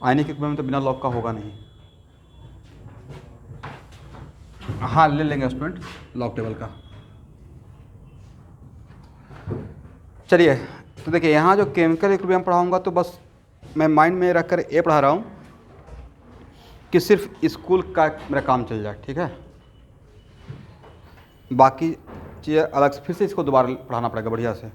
Ionic equilibrium तो बिना log का होगा नहीं। हाँ ले लेंगे स्टूडेंट लॉग टेबल का। चलिए तो देखिए यहाँ जो केमिकल इक्विलिब्रियम पढ़ाऊँगा तो बस मैं माइंड में रखकर ये पढ़ा रहा हूँ कि सिर्फ स्कूल का मेरा काम चल जाए, ठीक है। बाकी चीज़ें अलग से फिर से इसको दोबारा पढ़ाना पड़ेगा बढ़िया से।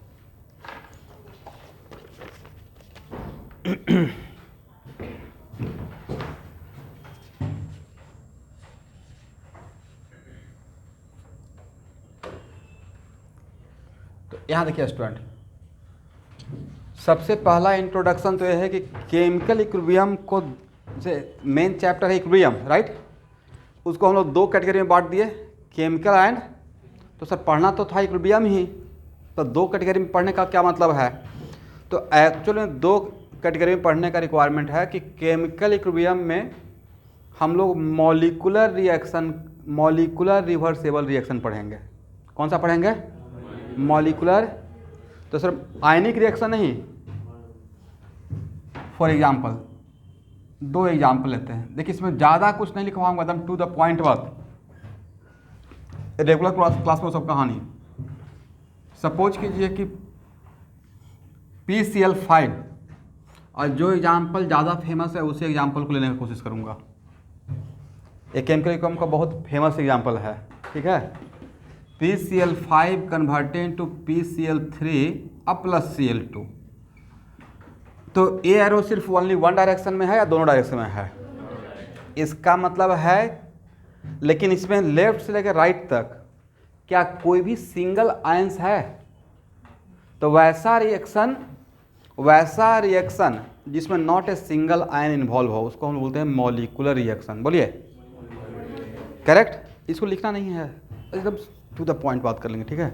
तो यहाँ देखिए स्टूडेंट, सबसे पहला इंट्रोडक्शन तो यह है कि केमिकल इक्विलिब्रियम को से मेन चैप्टर है इक्विलिब्रियम, राइट। उसको हम लोग दो कैटेगरी में बांट दिए, केमिकल एंड, तो सर पढ़ना तो था इक्विलिब्रियम ही, तो दो कैटेगरी में पढ़ने का क्या मतलब है। तो एक्चुअल में दो कैटेगरी में पढ़ने का रिक्वायरमेंट है कि केमिकल इक्विलिब्रियम में हम लोग molecular reaction, molecular reversible reaction पढ़ेंगे। कौन सा पढ़ेंगे? मॉलिकुलर। तो सर आयनिक रिएक्शन नहीं, फॉर एग्जाम्पल दो एग्जाम्पल लेते हैं। देखिए इसमें ज़्यादा कुछ नहीं लिखवाऊंगा, एकदम टू द पॉइंट बात, रेगुलर क्लास में सब कहानी। सपोज कीजिए कि PCl5, और जो एग्जाम्पल ज़्यादा फेमस है उसी एग्जाम्पल को लेने की कोशिश करूँगा। एक केमिकल इक्विलिब्रियम का बहुत फेमस एग्जाम्पल है, ठीक है। PCl5 कन्वर्टेड टू PCl3 अब प्लस Cl2। तो ये एरो सिर्फ ओनली वन डायरेक्शन में है या दोनों डायरेक्शन में है? इसका मतलब है, लेकिन इसमें लेफ्ट से लेकर राइट तक क्या कोई भी सिंगल आयंस है? तो वैसा रिएक्शन जिसमें not a single ion involve हो उसको हम बोलते हैं मॉलिकुलर रिएक्शन। बोलिए करेक्ट। इसको लिखना नहीं है, एकदम टू द पॉइंट बात कर लेंगे, ठीक है।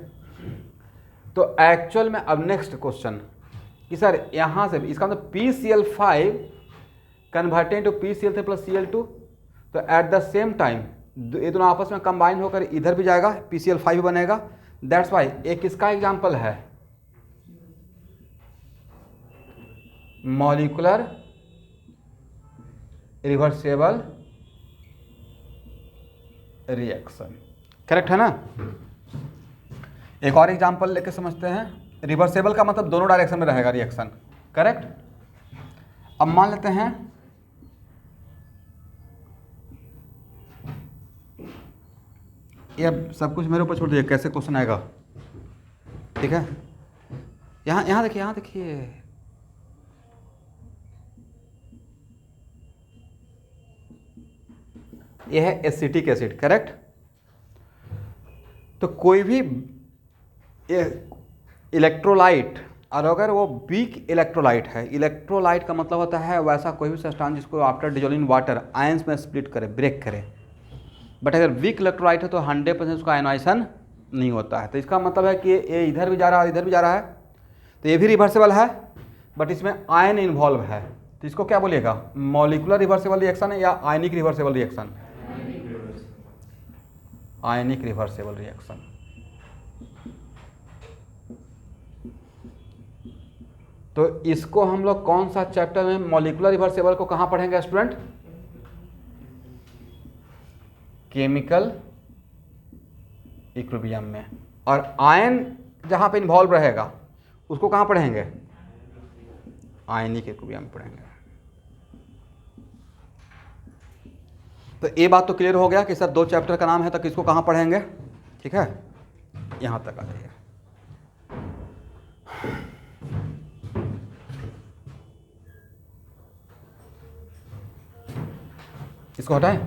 तो एक्चुअल में अब नेक्स्ट क्वेश्चन कि सर यहाँ से इसका मतलब PCl5 converted to PCl3 plus Cl2, तो एट द सेम टाइम ये दोनों आपस में कंबाइन होकर इधर भी जाएगा, PCl5 बनेगा। दैट्स वाई एक किसका एग्जाम्पल है? मॉलिकुलर रिवर्सेबल रिएक्शन, करेक्ट है ना। एक और एग्जाम्पल लेके समझते हैं। रिवर्सेबल का मतलब दोनों डायरेक्शन में रहेगा रिएक्शन, करेक्ट। अब मान लेते हैं ये सब कुछ मेरे ऊपर छोड़ दीजिए, कैसे क्वेश्चन आएगा, ठीक है। यहाँ देखिए, यहाँ देखिए, यह है एसिटिक एसिड, करेक्ट। तो कोई भी इलेक्ट्रोलाइट, और अगर वो वीक इलेक्ट्रोलाइट है, इलेक्ट्रोलाइट का मतलब होता है वैसा कोई भी सब्सटेंस जिसको आफ्टर डिजोल्विंग वाटर आयंस में स्प्लिट करे, ब्रेक करे। बट अगर वीक इलेक्ट्रोलाइट है तो 100% उसका आयनाइजेशन नहीं होता है। तो इसका मतलब है कि ये इधर भी जा रहा है, इधर भी जा रहा है, तो ये भी रिवर्सेबल है, बट इसमें आयन इन्वॉल्व है। तो इसको क्या बोलिएगा? मॉलिकुलर रिवर्सेबल रिएक्शन है या आयनिक रिवर्सेबल रिएक्शन? आयनिक रिवर्सेबल रिएक्शन। तो इसको हम लोग कौन सा चैप्टर में मॉलिकुलर रिवर्सेबल को कहाँ पढ़ेंगे स्टूडेंट? केमिकल इक्विलिब्रियम में। और आयन जहाँ पे इन्वॉल्व रहेगा उसको कहाँ पढ़ेंगे? आयनिक इक्विलिब्रियम पढ़ेंगे। तो ये बात तो क्लियर हो गया कि सर दो चैप्टर का नाम है, तो किसको कहाँ पढ़ेंगे, ठीक है। यहाँ तक आ जाइए। इसको हटाएं।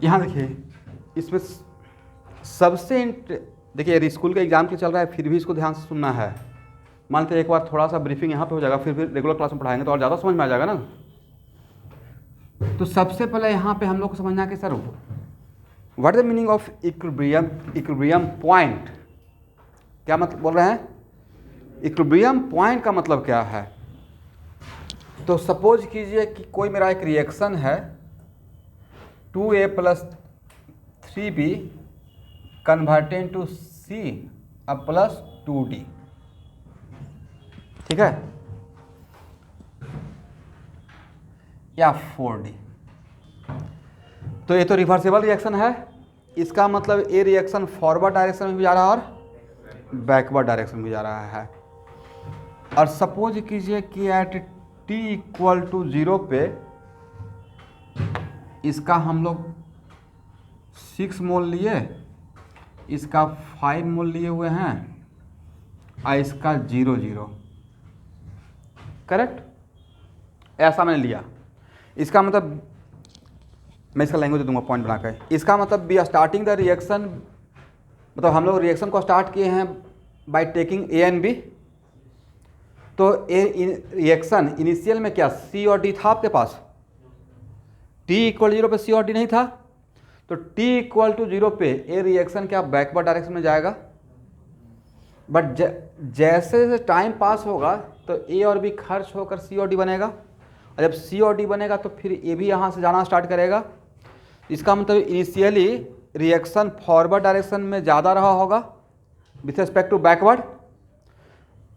यहाँ देखिए, इसमें सबसे देखिए स्कूल का एग्जाम के चल रहा है, फिर भी इसको ध्यान से सुनना है। मानते एक बार थोड़ा सा ब्रीफिंग यहाँ पे हो जाएगा, फिर रेगुलर क्लास में पढ़ाएंगे तो और ज़्यादा समझ में आ जाएगा ना। तो सबसे पहले यहाँ पे हम लोग को समझना कि sir what is the meaning of equilibrium, equilibrium point क्या मतलब बोल रहे हैं? इक्विलिब्रियम पॉइंट का मतलब क्या है? तो सपोज कीजिए कि कोई मेरा एक रिएक्शन है 2a + 3b converted to c अब प्लस 2d, ठीक है, या 4d। तो ये तो रिवर्सिबल रिएक्शन है, इसका मतलब ये रिएक्शन फॉरवर्ड डायरेक्शन में भी जा रहा है और बैकवर्ड डायरेक्शन में भी जा रहा है। और सपोज कीजिए कि एट t = 0 पे इसका हम लोग 6 मोल लिए, इसका 5 मोल लिए हुए हैं और इसका 0 करेक्ट, ऐसा मैंने लिया। इसका मतलब मैं इसका लैंग्वेज दूंगा पॉइंट बनाकर। इसका मतलब we are starting the reaction, मतलब हम लोग रिएक्शन को स्टार्ट किए हैं by taking A and B। तो ए रिएक्शन इनिशियल में क्या C और D था आपके पास? t = 0 पे C और D नहीं था, तो t = 0 पे ए रिएक्शन क्या बैकवर्ड डायरेक्शन में जाएगा। बट जैसे जैसे टाइम पास होगा तो A और B खर्च होकर C और D बनेगा, और जब C और D बनेगा तो फिर A भी यहाँ से जाना स्टार्ट करेगा। इसका मतलब इनिशियली रिएक्शन फॉरवर्ड डायरेक्शन में ज़्यादा रहा होगा विथ रिस्पेक्ट टू बैकवर्ड,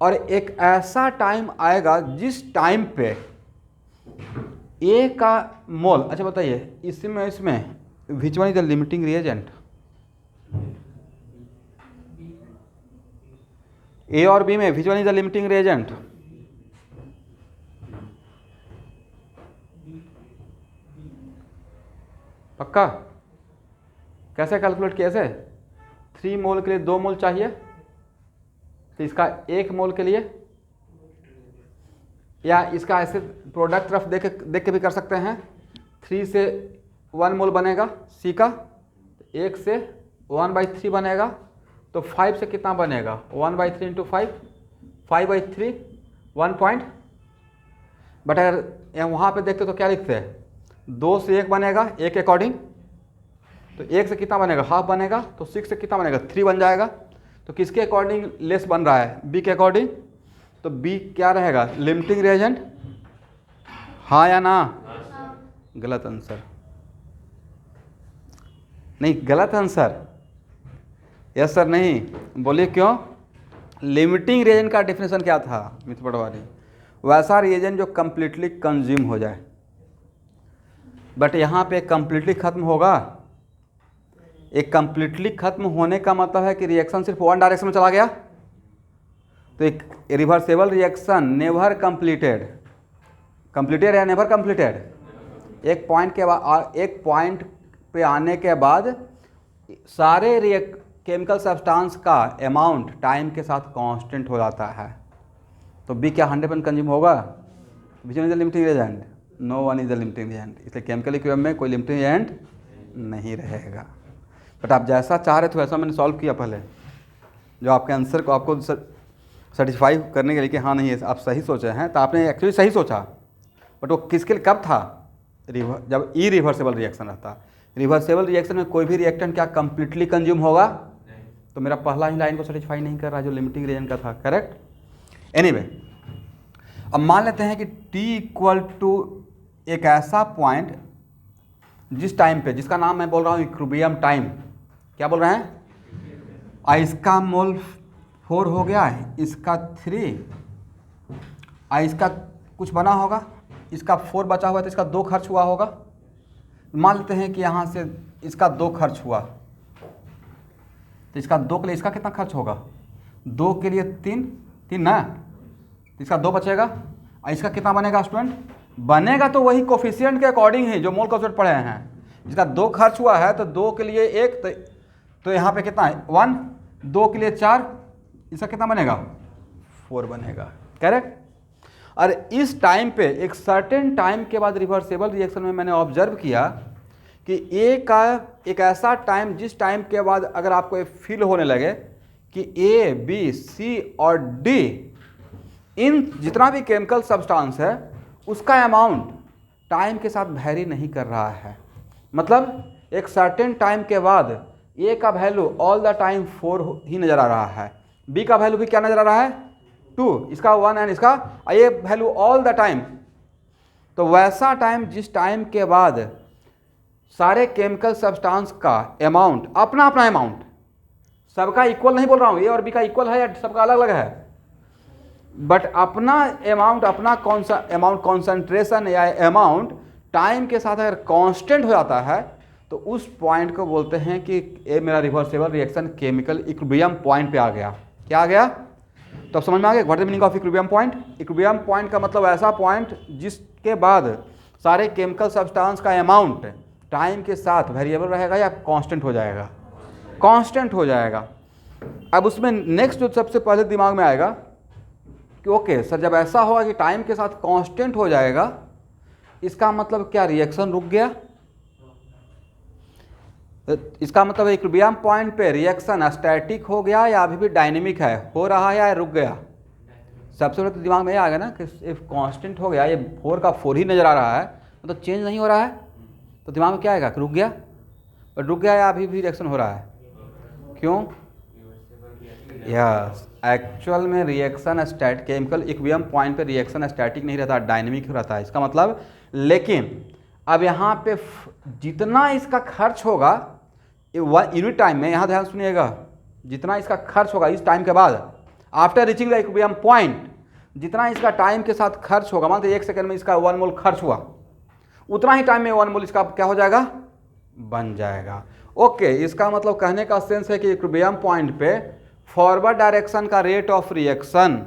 और एक ऐसा टाइम आएगा जिस टाइम पे A का मोल, अच्छा बताइए इसमें विच one is the limiting reagent? A और B में विच one is the limiting reagent? पक्का? कैसे कैलकुलेट किया? ऐसे 3 मोल के लिए 2 मोल चाहिए, तो इसका 1 मोल के लिए, या इसका ऐसे प्रोडक्ट तरफ देख के भी कर सकते हैं। 3 से 1 मोल बनेगा C का, 1 से 1/3 बनेगा, तो 5 से कितना बनेगा? 1/3 × 5, 5/3 1 पॉइंट। बट अगर वहाँ पे देखते तो क्या लिखते हैं? 2 से 1 बनेगा 1 के अकॉर्डिंग, तो 1 से कितना बनेगा? हाफ बनेगा, तो 6 से कितना बनेगा? 3 बन जाएगा। तो किसके अकॉर्डिंग लेस बन रहा है? B के अकॉर्डिंग। तो B क्या रहेगा? लिमिटिंग रिएजेंट, हाँ या ना? गलत आंसर, नहीं गलत आंसर, यस सर नहीं, बोलिए क्यों? लिमिटिंग रिएजेंट का डेफिनेशन क्या था मित्र पटवारी? वैसा रिएजेंट जो कंप्लीटली कंज्यूम हो जाए। बट यहाँ पे कंप्लीटली खत्म होगा। एक कंप्लीटली खत्म होने का मतलब है कि रिएक्शन सिर्फ वन डायरेक्शन में चला गया। तो एक reversible reaction never completed, completed या नेवर कंप्लीटेड? एक पॉइंट के बाद, एक पॉइंट पे आने के बाद सारे केमिकल सब्सटेंस का अमाउंट टाइम के साथ कांस्टेंट हो जाता है। तो बी क्या 100% कंज्यूम होगा? Which one is the limiting agent? No one is the limiting agent. Chemical केमिकल इक्विलिब्रियम में कोई लिमिटिंग एजेंट नहीं रहेगा। बट आप जैसा चाह रहे थे वैसा मैंने सॉल्व किया पहले, जो आपके आंसर को आपको सेटिस्फाई करने के लिए कि हाँ नहीं आप सही सोचे हैं, तो आपने एक्चुअली सही सोचा। बट वो किसके लिए कब था? जब इरिवर्सिबल रिएक्शन रहता। रिवर्सेबल रिएक्शन में कोई भी रिएक्टेंट क्या कंप्लीटली कंज्यूम होगा? तो मेरा पहला ही लाइन को सेटिस्फाई नहीं कर रहा जो लिमिटिंग रिएजेंट का था, करेक्ट। एनीवे, अब मान लेते हैं कि t = एक ऐसा पॉइंट जिस टाइम पे, जिसका नाम मैं बोल रहा हूँ इक्विलिब्रियम टाइम। क्या बोल रहे हैं? इसका मोल 4 हो गया, इसका 3, इसका कुछ बना होगा, इसका 4 बचा हुआ है, तो इसका 2 खर्च हुआ होगा। मान लेते हैं कि यहाँ से इसका 2 खर्च हुआ, तो इसका 2 के लिए इसका कितना खर्च होगा? 2 के लिए 3 ना, तो इसका 2 बचेगा। और इसका कितना बनेगा स्टूडेंट? बनेगा तो वही कोफिशिएंट के अकॉर्डिंग ही जो मोल कोफिशिएंट पढ़े हैं। इसका 2 खर्च हुआ है तो 2 के लिए 1, तो यहाँ पे कितना है? 1, 2 के लिए 4, इसका कितना बनेगा? 4 बनेगा, करेक्ट। और इस टाइम पे एक सर्टेन टाइम के बाद रिवर्सेबल रिएक्शन में मैंने ऑब्जर्व किया कि ए का एक ऐसा टाइम जिस टाइम के बाद अगर आपको ये फील होने लगे कि ए बी सी और डी इन जितना भी केमिकल सब्सटेंस है उसका अमाउंट टाइम के साथ वैरी नहीं कर रहा है, मतलब एक सर्टेन टाइम के बाद ए का वैल्यू ऑल द टाइम 4 ही नज़र आ रहा है, बी का वैल्यू भी क्या नज़र आ रहा है 2, इसका 1 एंड इसका ये वैल्यू ऑल द टाइम। तो वैसा टाइम जिस टाइम के बाद सारे केमिकल सब्सटेंस का अमाउंट अपना अपना अमाउंट, सबका इक्वल नहीं बोल रहा हूँ, ए और बी का इक्वल है या सबका अलग अलग है, बट अपना अमाउंट, अपना कौन सा अमाउंट कॉन्सेंट्रेशन या अमाउंट टाइम के साथ अगर कांस्टेंट हो जाता है तो उस पॉइंट को बोलते हैं कि ये मेरा reversible reaction chemical equilibrium point पे आ गया। क्या आ गया? तो अब समझ में आ गया what is meaning of equilibrium point. Equilibrium point का मतलब ऐसा पॉइंट जिसके बाद सारे केमिकल सब्सटेंस का अमाउंट टाइम के साथ वेरिएबल रहेगा या कांस्टेंट हो जाएगा, कांस्टेंट हो जाएगा। अब उसमें नेक्स्ट जो सबसे पहले दिमाग में आएगा कि ओके सर, जब ऐसा होगा कि टाइम के साथ कांस्टेंट हो जाएगा, इसका मतलब क्या रिएक्शन रुक गया? इसका मतलब इक्विलिब्रियम पॉइंट पे रिएक्शन स्टैटिक हो गया या अभी भी डायनेमिक है, हो रहा है या रुक गया? सबसे पहले तो दिमाग में ये आ गया ना कि इफ कांस्टेंट हो गया, ये 4 का 4 ही नज़र आ रहा है, मतलब चेंज नहीं हो रहा है, तो दिमाग में क्या आएगा कि रुक गया। और रुक गया या अभी भी रिएक्शन हो रहा है? क्यों? यस, एक्चुअल में रिएक्शन केमिकल इक्विलिब्रियम पॉइंट पे रिएक्शन स्टैटिक नहीं रहता, डायनेमिक रहता है। इसका मतलब, लेकिन अब यहाँ पे जितना इसका खर्च होगा यूनिट टाइम में, यहाँ ध्यान सुनिएगा, जितना इसका खर्च होगा इस टाइम के बाद after reaching the equilibrium point, जितना इसका टाइम के साथ खर्च होगा, मान लीजिए 1 सेकेंड में इसका 1 मोल खर्च हुआ, उतना ही टाइम में 1 मोल इसका क्या हो जाएगा? बन जाएगा। ओके, इसका मतलब कहने का सेंस है कि इक्विलिब्रियम पॉइंट पे फॉरवर्ड डायरेक्शन का रेट ऑफ रिएक्शन,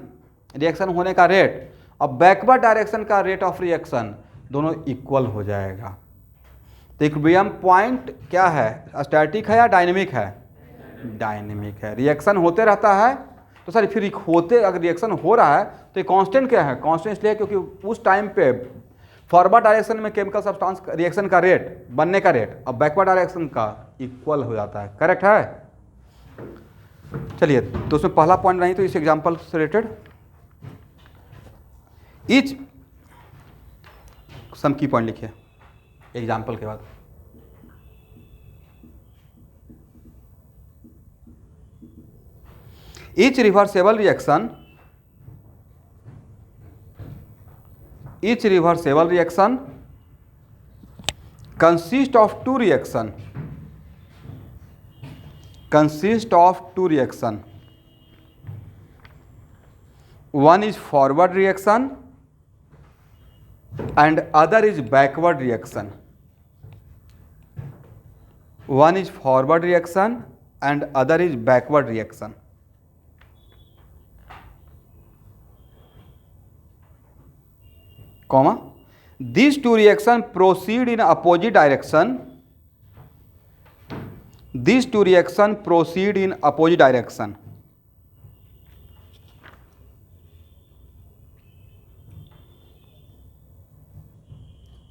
रिएक्शन होने का रेट, और बैकवर्ड डायरेक्शन का रेट ऑफ रिएक्शन दोनों इक्वल हो जाएगा। तो इक्विलिब्रियम पॉइंट क्या है, स्टैटिक है या डायनेमिक है? डायनेमिक है। रिएक्शन होते रहता है, तो सर फिर होते अगर रिएक्शन हो रहा है तो ये कांस्टेंट क्या है? कांस्टेंट इसलिए क्योंकि उस टाइम पे फॉरवर्ड डायरेक्शन में केमिकल सब्सटेंस रिएक्शन का रेट, बनने का रेट, और बैकवर्ड डायरेक्शन का इक्वल हो जाता है। करेक्ट है? चलिए, तो उसमें पहला पॉइंट नहीं तो इस एग्जांपल से रिलेटेड ईच सम की पॉइंट लिखिए एग्जांपल के बाद। Each reversible reaction, each reversible reaction consist of two reaction, consist of two reaction. One is forward reaction and other is backward reaction. One is forward reaction and other is backward reaction. Comma, these two reactions proceed in opposite direction. These two reactions proceed in opposite direction.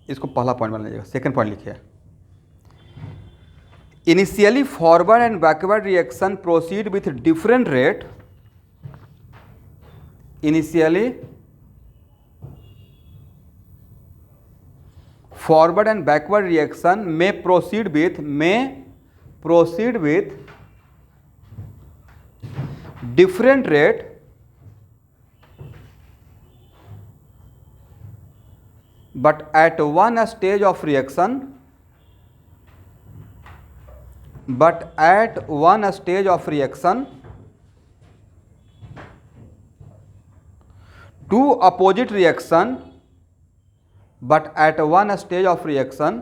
इसको पहला point बना लीजिएगा। Second point लिखिए, initially forward and backward reaction proceed with different rate. Initially forward and backward reaction may proceed with different rate but at one stage of reaction two opposite reaction but at one stage of reaction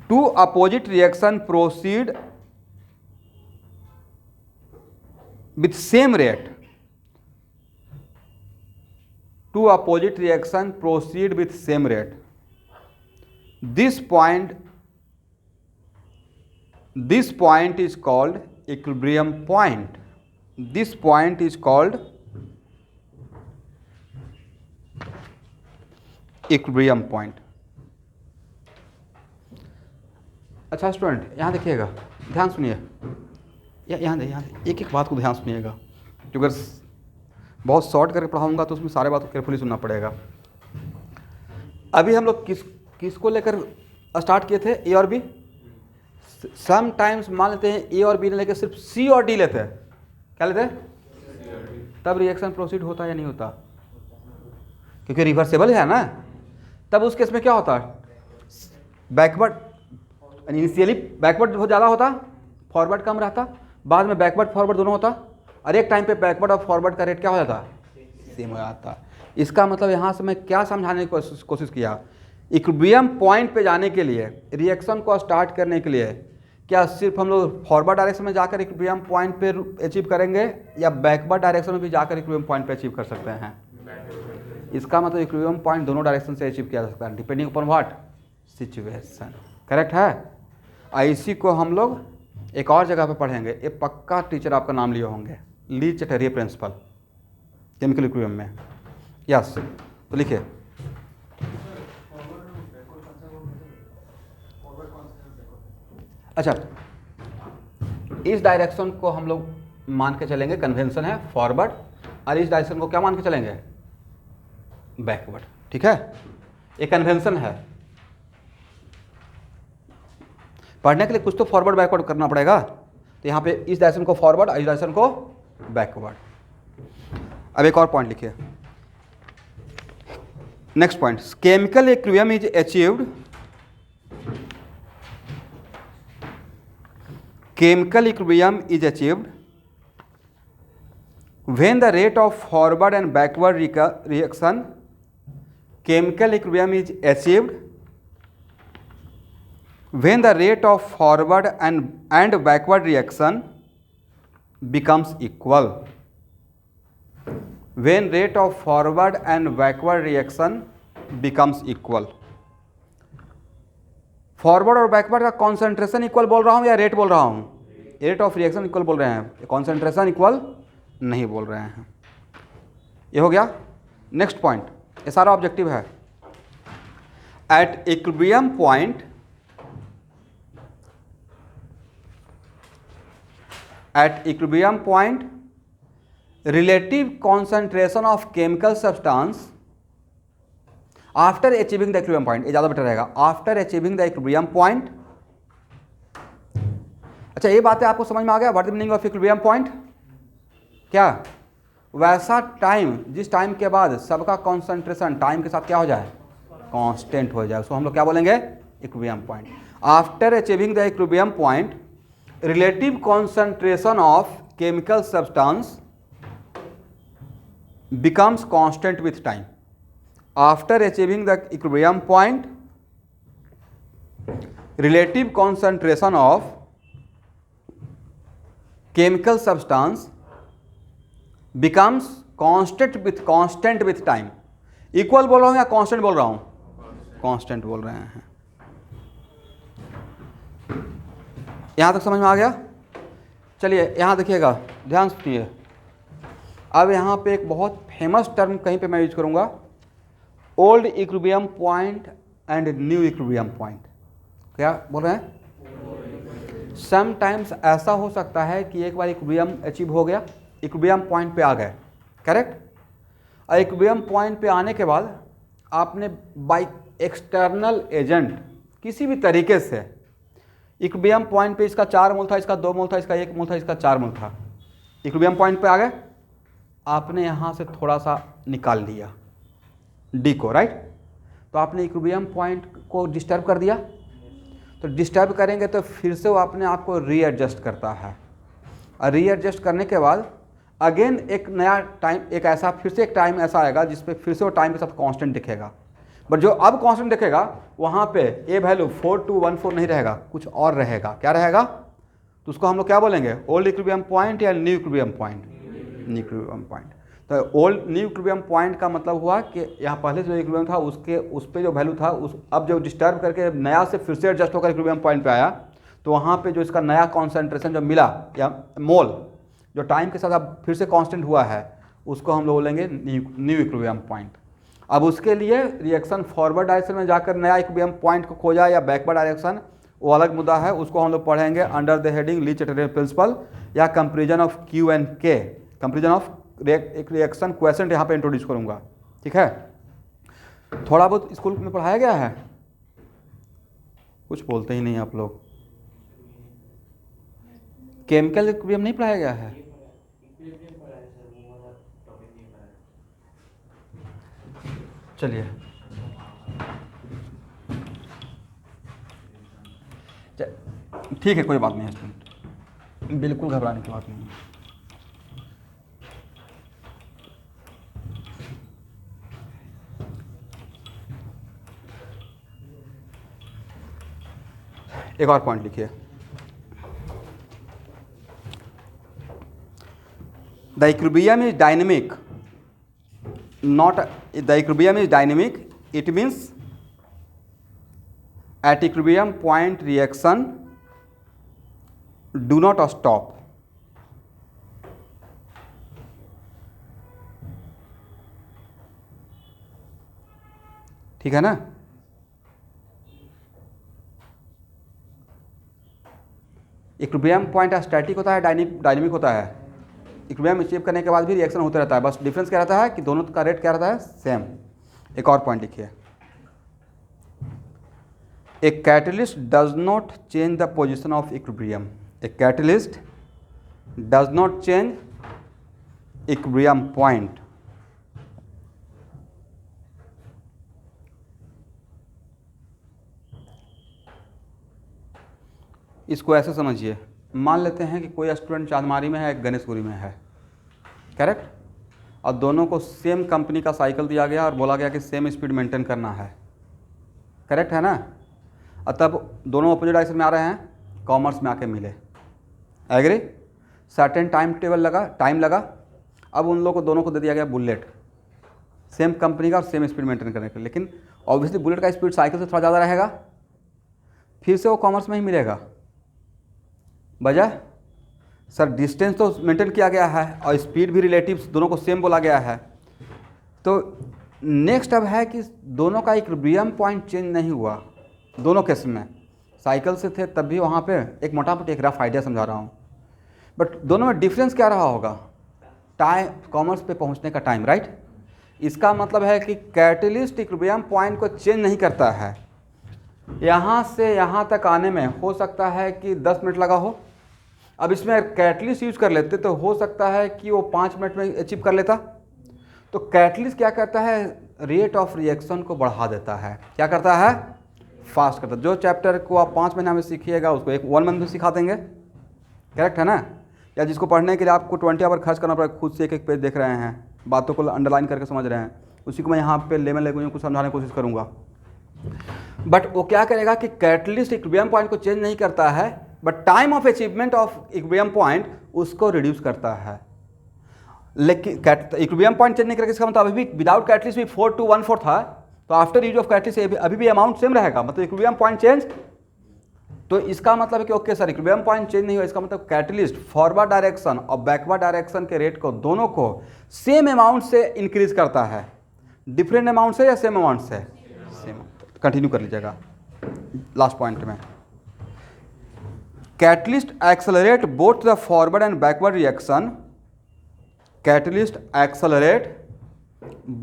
two opposite reaction proceed with same rate. Two opposite reaction proceed with same rate. This point is called equilibrium point. This point is called equilibrium point. अच्छा student, यहाँ देखिएगा, ध्यान सुनिए, यहाँ एक एक बात को ध्यान सुनिएगा, क्योंकि अगर बहुत शॉर्ट करके पढ़ाऊँगा तो उसमें सारे बात को केयरफुली सुनना पड़ेगा। अभी हम लोग किसको लेकर स्टार्ट किए थे, ए और बी। सम टाइम्स मान लेते हैं ए और बी ने लेकर सिर्फ सी और डी लेते हैं, क्या लेते हैं, तब रिएक्शन प्रोसीड होता है या नहीं होता, क्योंकि रिवर्सेबल है ना। तब उस केस में क्या होता है, बैकवर्ड, इनिशियली बैकवर्ड बहुत ज़्यादा होता, फॉरवर्ड कम रहता, बाद में बैकवर्ड फॉरवर्ड दोनों होता, और एक टाइम पे बैकवर्ड और फॉरवर्ड का रेट क्या हो जाता, सेम हो जाता। इसका मतलब यहाँ से मैं क्या समझाने की कोशिश किया, इक्विलिब्रियम पॉइंट पे जाने के लिए, रिएक्शन को स्टार्ट करने के लिए, क्या सिर्फ हम लोग फॉरवर्ड डायरेक्शन में जाकर इक्विलिब्रियम पॉइंट पे अचीव करेंगे, या बैकवर्ड डायरेक्शन में भी जाकर इक्विलिब्रियम पॉइंट पे अचीव कर सकते हैं। इसका मतलब इक्विलिब्रियम पॉइंट दोनों डायरेक्शन से अचीव किया जा सकता है, depending upon what, situation. Correct है। इसी को हम लोग एक और जगह पे पढ़ेंगे, ये पक्का टीचर आपका नाम लिए होंगे, ली चटर्जी प्रिंसिपल, केमिकल इक्विलिब्रियम में। यस, तो लिखिए, अच्छा इस डायरेक्शन को हम लोग मान के चलेंगे, कन्वेंशन है फॉरवर्ड, और इस डायरेक्शन को क्या मान के चलेंगे, बैकवर्ड। ठीक है, ये कन्वेंशन है। पढ़ने के लिए कुछ तो फॉरवर्ड बैकवर्ड करना पड़ेगा, तो यहाँ पे इस डायरेक्शन को फॉरवर्ड और इस डायरेक्शन को बैकवर्ड। अब एक और पॉइंट लिखिए, next point, chemical equilibrium is achieved, chemical equilibrium is achieved when the rate of forward and backward reaction, chemical equilibrium is achieved when the rate of forward and backward reaction becomes equal, when rate of forward and backward reaction becomes equal। Forward और backward का concentration equal बोल रहा हूँ या rate बोल रहा हूँ, rate of reaction equal बोल रहे हैं, कॉन्सेंट्रेशन इक्वल नहीं बोल रहे हैं। ये हो गया। नेक्स्ट पॉइंट, ये सारा ऑब्जेक्टिव है। At equilibrium point, at equilibrium point relative concentration of chemical substance after achieving the equilibrium point, ये ज़्यादा बेटर रहेगा, after achieving the equilibrium point. अच्छा ये बातें आपको समझ में आ गया, what the meaning of equilibrium point, क्या वैसा टाइम जिस टाइम के बाद सबका कॉन्सेंट्रेशन टाइम के साथ क्या हो जाए, कांस्टेंट हो जाए, उसको हम लोग क्या बोलेंगे, equilibrium point. After achieving the equilibrium point relative concentration of chemical substance becomes constant with time. After achieving the equilibrium point, relative concentration of chemical substance becomes constant with time। Equal बोल रहा हूँ या constant बोल रहा हूँ, constant बोल रहे हैं। यहाँ तक समझ में आ गया। चलिए यहाँ देखिएगा, ध्यान सुनिए। अब यहाँ पे एक बहुत फेमस टर्म कहीं पे मैं यूज करूँगा, old equilibrium point and new equilibrium point. क्या बोल रहे हैं, समटाइम्स ऐसा हो सकता है कि एक बार इक्विलिब्रियम अचीव हो गया, इक्विलिब्रियम पॉइंट पे आ गए, करेक्ट, और इक्विलिब्रियम पॉइंट पे आने के बाद आपने बाय एक्सटर्नल एजेंट किसी भी तरीके से इक्विलिब्रियम पॉइंट पे इसका 4 मोल था, इसका 2 मोल था, इसका 1 मोल था, इसका 4 मोल था, इक्विलिब्रियम पॉइंट पे आ गए, आपने यहाँ से थोड़ा सा निकाल लिया डी को, राइट, तो आपने इक्विलिब्रियम पॉइंट को डिस्टर्ब कर दिया, तो डिस्टर्ब करेंगे तो फिर से वो अपने आप को रीएडजस्ट करता है, और रीएडजस्ट करने के बाद अगेन एक नया टाइम, एक ऐसा फिर से एक टाइम ऐसा आएगा जिसपे फिर से वो टाइम के साथ कांस्टेंट दिखेगा, बट जो अब कांस्टेंट दिखेगा वहाँ पे ए वैल्यू 4214 नहीं रहेगा, कुछ और रहेगा। क्या रहेगा, तो उसको हम लोग क्या बोलेंगे, ओल्ड इक्विलिब्रियम पॉइंट या new equilibrium point, new equilibrium point. तो ओल्ड न्यू इक्विलिब्रियम पॉइंट का मतलब हुआ कि यहाँ पहले जो इक्विलिब्रियम था उसके उस पर जो वैल्यू था उस अब जो डिस्टर्ब करके नया से फिर से एडजस्ट होकर इक्विलिब्रियम पॉइंट पे आया, तो वहाँ पे जो इसका नया कॉन्सेंट्रेशन जो मिला या मोल जो टाइम के साथ अब फिर से कांस्टेंट हुआ है, उसको हम लोग बोलेंगे न्यू इक्विलिब्रियम पॉइंट। अब उसके लिए रिएक्शन फॉरवर्ड डायरेक्शन में जाकर नया इक्विलिब्रियम पॉइंट को खोजा या बैकवर्ड डायरेक्शन, वो अलग मुद्दा है, उसको हम लोग पढ़ेंगे under the heading Le Chatelier principle या comparison of Q and K, comparison of एक रिएक्शन क्वेश्चन यहाँ पे इंट्रोड्यूस करूँगा। ठीक है, थोड़ा बहुत स्कूल में पढ़ाया गया है, कुछ बोलते ही नहीं आप लोग। केमिकल इक्विलिब्रियम नहीं पढ़ाया गया है? चलिए ठीक है, कोई बात नहीं स्टूडेंट, बिल्कुल घबराने की बात नहीं है। एक और पॉइंट लिखिए, the equilibrium is dynamic, not the equilibrium is dynamic, it means at equilibrium point reaction do not stop. ठीक है ना? इक्विलिब्रियम पॉइंट स्टैटिक होता है, डायनेमिक होता है। इक्विलिब्रियम अचीव करने के बाद भी रिएक्शन होता रहता है, बस डिफरेंस क्या रहता है कि दोनों का रेट क्या रहता है, सेम। एक और पॉइंट लिखिए, a catalyst does not change the position of equilibrium, a catalyst does not change equilibrium point. इसको ऐसे समझिए, मान लेते हैं कि कोई स्टूडेंट चांदमारी में है, एक गणेशपुरी में है, करेक्ट, और दोनों को सेम कंपनी का साइकिल दिया गया और बोला गया कि सेम स्पीड मेंटेन करना है, करेक्ट है ना? और तब दोनों अपोजिट डायरेक्शन में आ रहे हैं, कॉमर्स में आके मिले, एग्री, सर्टेन टाइम लगा, अब उन लोगों को दोनों को दे दिया गया बुलेट, सेम कंपनी का और सेम स्पीड मेंटेन करने के लिए, लेकिन ऑब्वियसली बुलेट का स्पीड साइकिल से थोड़ा ज़्यादा रहेगा, फिर से वो कॉमर्स में ही मिलेगा। वजह सर डिस्टेंस तो मेंटेन किया गया है और स्पीड भी रिलेटिव दोनों को सेम बोला गया है। तो नेक्स्ट अब है कि दोनों का इक्विलिब्रियम पॉइंट चेंज नहीं हुआ, दोनों केस में साइकिल से थे तब भी वहाँ पे एक मोटा मोटी एक रफ आइडिया समझा रहा हूँ, बट दोनों में डिफरेंस क्या रहा होगा, टाइम, कॉमर्स पे पहुँचने का टाइम, राइट। इसका मतलब है कि कैटलिस्ट इक्विलिब्रियम पॉइंट को चेंज नहीं करता है, यहाँ से यहाँ तक आने में हो सकता है कि 10 मिनट लगा हो, अब इसमें कैटलिस्ट यूज कर लेते तो हो सकता है कि वो 5 मिनट में अचीव कर लेता। तो कैटलिस्ट क्या करता है, रेट ऑफ रिएक्शन को बढ़ा देता है, क्या करता है, फास्ट करता है। जो चैप्टर को आप 5 महीना में सीखिएगा उसको 1 मंथ में सिखा देंगे, करेक्ट है ना? या जिसको पढ़ने के लिए आपको 20 आवर खर्च करना पड़ेगा, खुद से एक पेज देख रहे हैं, बातों को अंडरलाइन करके समझ रहे हैं, उसी को मैं यहाँ पे लेवल लैंग्वेज में कुछ समझाने की कोशिश करूँगा। बट वो क्या करेगा कि कैटलिस्ट इक्विलिब्रियम पॉइंट को चेंज नहीं करता है, but time of achievement of equilibrium point उसको रिड्यूस करता है। लेकिन इक्विलिब्रियम पॉइंट चेंज नहीं करके इसका मतलब अभी भी विदाउट कैटलिस्ट भी 4 to 1/4 था, तो आफ्टर यूज ऑफ कैटलिस्ट अभी भी अमाउंट सेम रहेगा, मतलब इक्विलिब्रियम पॉइंट चेंज। तो इसका मतलब है कि okay sir equilibrium point change नहीं हुआ, इसका मतलब कैटलिस्ट फॉरवर्ड डायरेक्शन और बैकवर्ड डायरेक्शन के रेट को दोनों को सेम अमाउंट से इंक्रीज करता है, डिफरेंट अमाउंट से या सेम अमाउंट से, सेम। कंटिन्यू कर लीजिएगा लास्ट पॉइंट में, catalyst accelerate both the forward and backward reaction, catalyst accelerate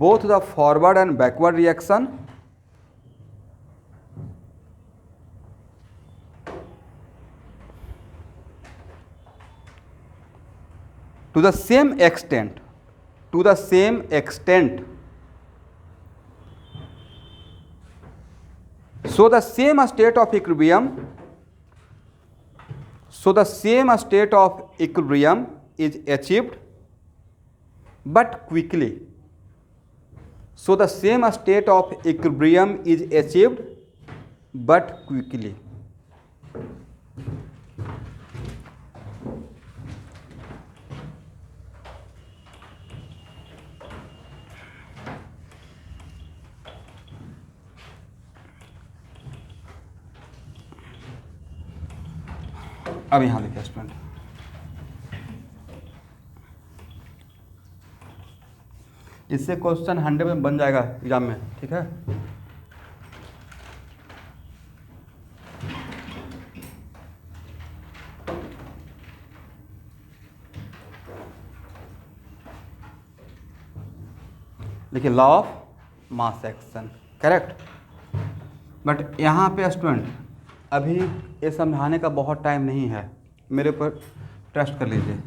both the forward and backward reaction to the same extent, so the same state of equilibrium is achieved but quickly. So the same state of equilibrium is achieved but quickly. अब यहाँ देखिए student, इससे question 100 में बन जाएगा exam में, ठीक है। देखिए law of mass action, correct. But यहाँ पे स्टूडेंट अभी ये समझाने का बहुत टाइम नहीं है, मेरे ऊपर ट्रस्ट कर लीजिए।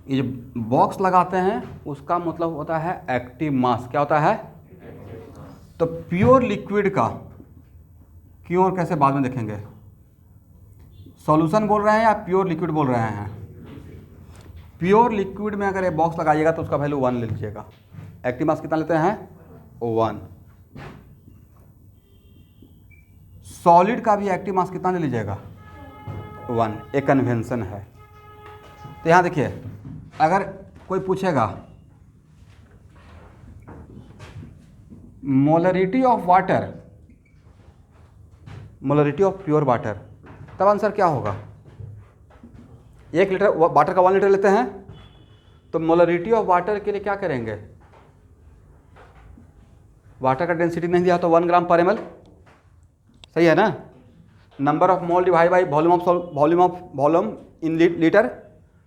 ये जो बॉक्स लगाते हैं उसका मतलब होता है एक्टिव मास। क्या होता है? तो प्योर लिक्विड का क्यों और कैसे बाद में देखेंगे। सॉल्यूशन बोल रहे हैं या प्योर लिक्विड बोल रहे हैं? प्योर लिक्विड में अगर ये बॉक्स लगाइएगा तो उसका वैल्यू 1 ले लीजिएगा। एक्टिव मास कितना लेते हैं? 1। सॉलिड का भी एक्टिव मास कितना ले लीजिएगा? 1। एक कन्वेंशन है। तो यहाँ देखिए, अगर कोई पूछेगा molarity of water, molarity of pure water, तब आंसर क्या होगा? 1 लीटर वाटर का 1 लीटर लेते हैं तो मोलरिटी ऑफ वाटर के लिए क्या करेंगे? वाटर का डेंसिटी नहीं दिया तो 1 ग्राम पर ml, सही है ना। Number of mole divide by volume in litre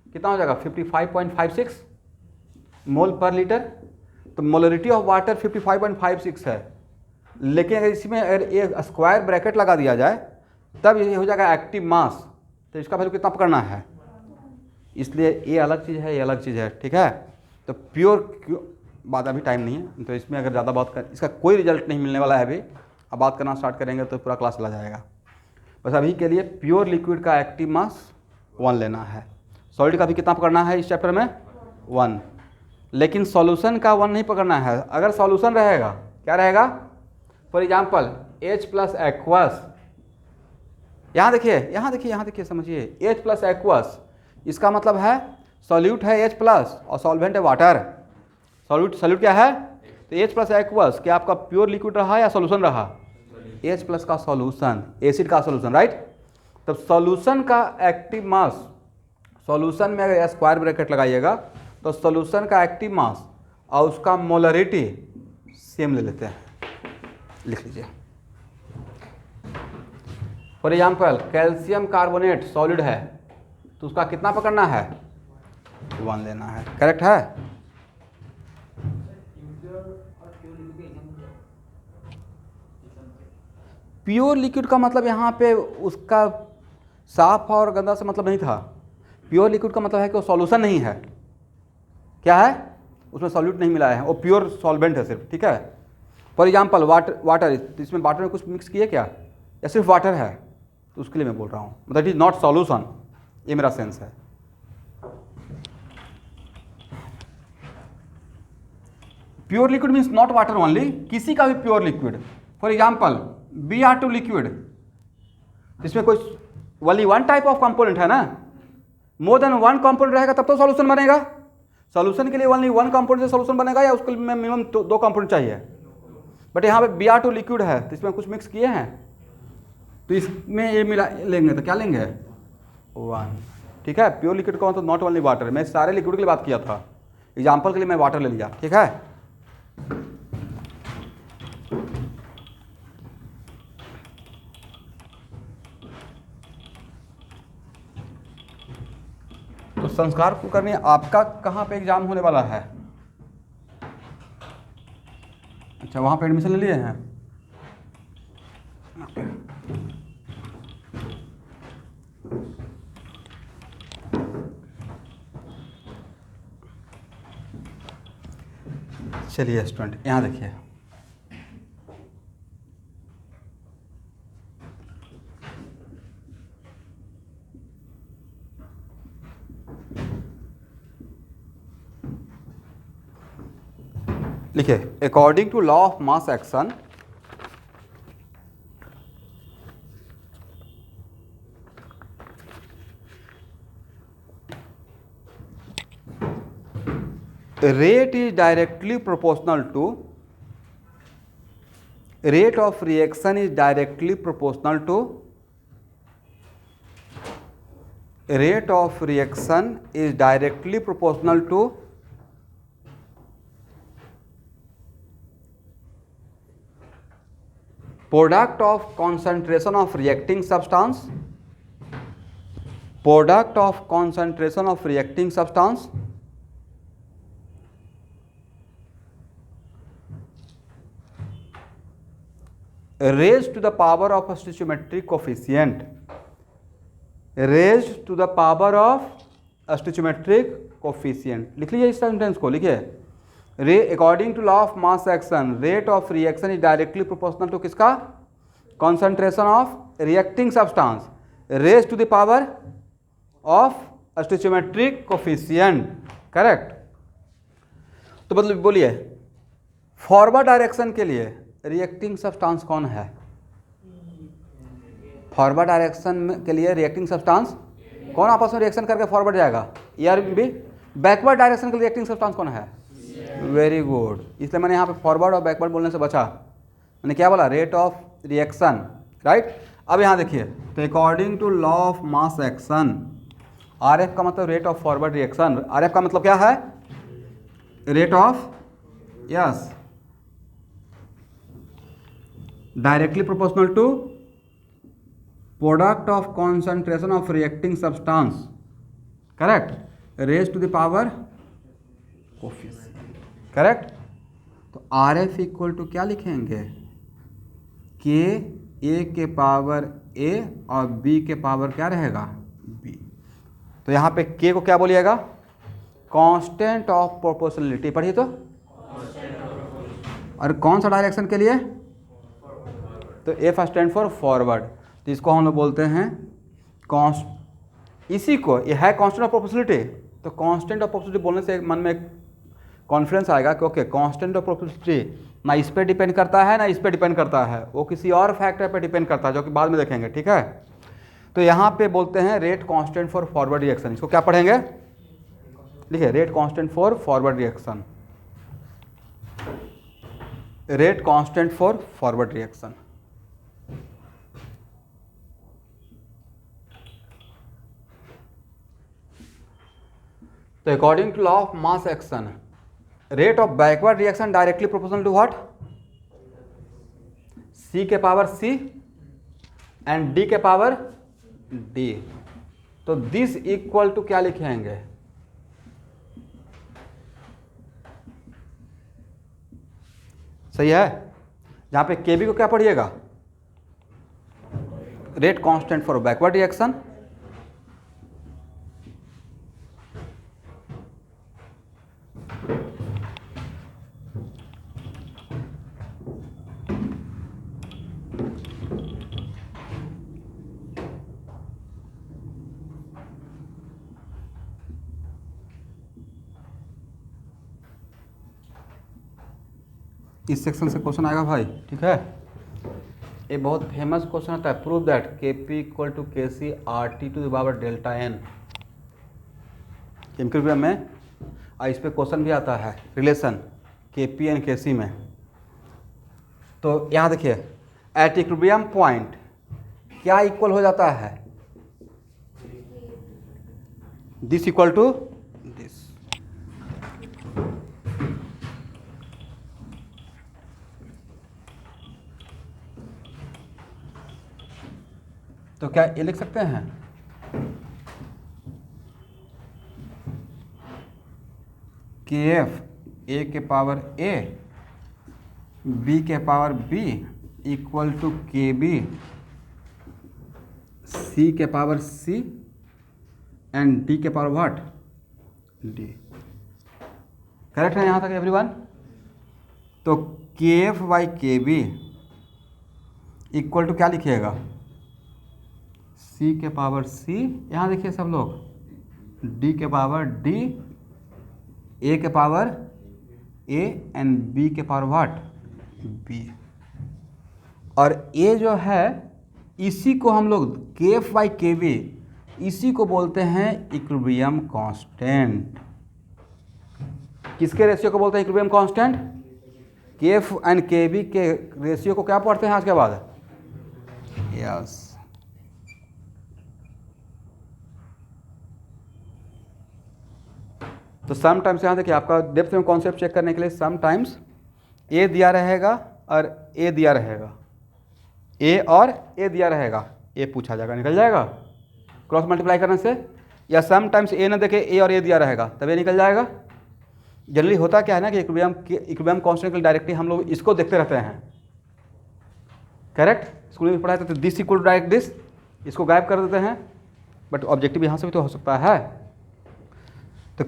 कितना हो जाएगा? 55.56 मोल पर लीटर। तो मोलरिटी ऑफ वाटर 55.56 है, लेकिन अगर इसमें अगर एक स्क्वायर ब्रैकेट लगा दिया जाए तब ये हो जाएगा एक्टिव मास। तो इसका वैल्यू कितना पकड़ना है? इसलिए ये अलग चीज़ है, ये अलग चीज़ है, ठीक है। तो प्योर बात अभी टाइम नहीं है, तो इसमें अगर ज़्यादा बात कर इसका कोई रिजल्ट नहीं मिलने वाला है अभी। अब बात करना स्टार्ट करेंगे तो पूरा क्लास चला जाएगा। बस अभी के लिए प्योर लिक्विड का एक्टिव मास 1 लेना है। सॉलिड का भी कितना पकड़ना है इस चैप्टर में? 1। लेकिन सॉल्यूशन का 1 नहीं पकड़ना है। अगर सॉल्यूशन रहेगा, क्या रहेगा? फॉर एग्जाम्पल H+ एक्वस, यहाँ देखिए समझिए, H+ एक्वस, इसका मतलब है सॉल्यूट है H+ और सॉल्वेंट है वाटर। सॉल्यूट क्या है? तो H+ एक्वस क्या आपका प्योर लिक्विड रहा या सॉल्यूशन रहा? H+ का सॉल्यूशन, एसिड का सॉल्यूशन, राइट। तब सॉल्यूशन का एक्टिव मास, सॉल्यूशन में अगर स्क्वायर ब्रैकेट लगाइएगा तो सॉल्यूशन का एक्टिव मास और उसका मोलरिटी सेम ले लेते हैं, लिख लीजिए। For example calcium carbonate solid है तो उसका कितना पकड़ना है? 1 लेना है, करेक्ट है। प्योर लिक्विड का मतलब यहाँ पे उसका साफ और गंदा से मतलब नहीं था। प्योर लिक्विड का मतलब है कि वो सॉल्यूशन नहीं है। क्या है? उसमें सॉल्यूट नहीं मिला है, वो प्योर सॉल्वेंट है सिर्फ, ठीक है। फॉर एग्जाम्पल वाटर, इसमें वाटर में कुछ मिक्स किए क्या या सिर्फ वाटर है? तो उसके लिए मैं बोल रहा हूँ, मतलब इट इज नॉट सॉल्यूशन, ये मेरा सेंस है। Pure liquid means not water only, किसी का भी pure liquid. For example Br2 liquid, इसमें कोई ओनली 1 टाइप ऑफ कंपोनेंट है ना। मोर देन 1 कंपोनेंट रहेगा तब तो सॉल्यूशन बनेगा। सॉल्यूशन के लिए ओनली 1 कंपोनेंट से सॉल्यूशन बनेगा या उसके लिए मिनिमम 2 कंपोनेंट चाहिए। बट यहाँ पे Br2 लिक्विड है तो इसमें कुछ मिक्स किए हैं तो इसमें ये मिला लेंगे तो क्या लेंगे? 1, ठीक है। प्योर लिक्विड का तो नॉट ओनली वाटर, मैं सारे लिक्विड के लिए बात किया था, एग्जाम्पल के लिए मैं वाटर ले लिया, ठीक है। तो संस्कार कुलकर्णी आपका कहाँ पे एग्जाम होने वाला है? अच्छा, वहाँ पे एडमिशन ले लिए हैं। चलिए स्टूडेंट यहाँ देखिए, लिखिए according to law of mass action rate is directly proportional to rate of reaction is directly proportional to rate of reaction is directly proportional to product of concentration of reacting substance, product of concentration of reacting substance raised to the power of a stoichiometric coefficient, raised to the power of a stoichiometric coefficient। लिख लीजिए इस sentence को, लिखिए रे according to law of mass action rate of reaction is directly proportional to किसका, concentration of reacting substance raise to the power of stoichiometric coefficient. Correct. तो मतलब बोलिए फॉरवर्ड डायरेक्शन के लिए रिएक्टिंग सब्सटेंस कौन है, फॉरवर्ड डायरेक्शन के लिए रिएक्टिंग सब्सटेंस कौन आपस में रिएक्शन करके फॉरवर्ड जाएगा, यार भी। बैकवर्ड डायरेक्शन के लिए रिएक्टिंग सब्सटेंस कौन है, वेरी गुड। इसलिए मैंने यहाँ पे फॉरवर्ड और बैकवर्ड बोलने से बचा, मैंने क्या बोला, रेट ऑफ रिएक्शन, राइट। अब यहाँ देखिए, तो according to law of mass action, R F का मतलब rate of forward reaction, R F का मतलब क्या है, rate of, yes, directly proportional to product of concentration of reacting substance, correct, raise to the power coefficient, correct. तो R F equal to क्या लिखेंगे, के ए के पावर ए और बी के पावर क्या रहेगा, बी। तो यहाँ पे के को क्या बोलिएगा, कांस्टेंट ऑफ प्रोपोर्शनलिटी, पढ़िए तो, और कौन सा डायरेक्शन के लिए, तो एफ स्टैंड फॉर फॉरवर्ड, तो इसको हम लोग बोलते हैं इसी को, ये है कांस्टेंट ऑफ प्रोपोर्शनलिटी। तो कांस्टेंट ऑफ प्रोपोर्शनलिटी बोलने से मन में कॉन्फिडेंस आएगा कि ओके कांस्टेंट ऑफ प्रोपोर्शनलिटी ना इस पे डिपेंड करता है ना इस पे डिपेंड करता है, वो किसी और फैक्टर पे डिपेंड करता है जो कि बाद में देखेंगे, ठीक है। तो यहाँ पे बोलते हैं rate constant for forward reaction, इसको क्या पढ़ेंगे, देखिए rate constant for forward reaction, rate constant for forward reaction. तो according to law of mass action rate of backward reaction directly proportional to what, C के पावर सी एंड डी के power D. तो this equal to क्या लिखेंगे, सही है। जहां पे केबी को क्या पढ़िएगा, rate constant for backward reaction, इस सेक्शन से क्वेश्चन आएगा भाई, ठीक है। ये बहुत फेमस क्वेश्चन आता है, prove that K P equal to K C R T to the power delta N, chemical में। और इस पर क्वेश्चन भी आता है रिलेशन के पी एंड के सी में। तो यहाँ देखिए एट इक्विलिब्रियम पॉइंट क्या इक्वल हो जाता है, दिस इक्वल टू दिस। तो क्या ये लिख सकते हैं, के एफ ए के पावर ए बी के पावर बी इक्वल टू के बी सी के पावर सी एंड डी के पावर व्हाट, डी। करेक्ट है यहाँ तक एवरीवन। तो के एफ बाई के बी इक्वल टू क्या लिखिएगा, सी के पावर सी, यहाँ देखिए सब लोग, डी के पावर डी, ए के पावर ए एंड बी के पावर व्हाट, बी। और ए जो है इसी को हम लोग के एफ बाई के बी इसी को बोलते हैं इक्विलिब्रियम कांस्टेंट। किसके रेशियो को बोलते हैं इक्विलिब्रियम कांस्टेंट, के एफ एंड के बी के रेशियो को क्या पढ़ते हैं आज के बाद, यस। तो सम टाइम्स यहाँ देखिए आपका डेप्थ में कॉन्सेप्ट चेक करने के लिए सम टाइम्स ए दिया रहेगा और ए दिया रहेगा, ए और ए दिया रहेगा, ए पूछा जाएगा, निकल जाएगा क्रॉस मल्टीप्लाई करने से, या सम टाइम्स ए ना देखे ए और ए दिया रहेगा तब ये निकल जाएगा। जनरली होता क्या है ना कि इक्विलिब्रियम कांस्टेंट के डायरेक्टली हम लोग इसको देखते रहते हैं, करेक्ट, स्कूल में पढ़ाया था, तो this equal to direct this, इसको गायब कर देते हैं, बट ऑब्जेक्टिव यहाँ से भी तो हो सकता है। तो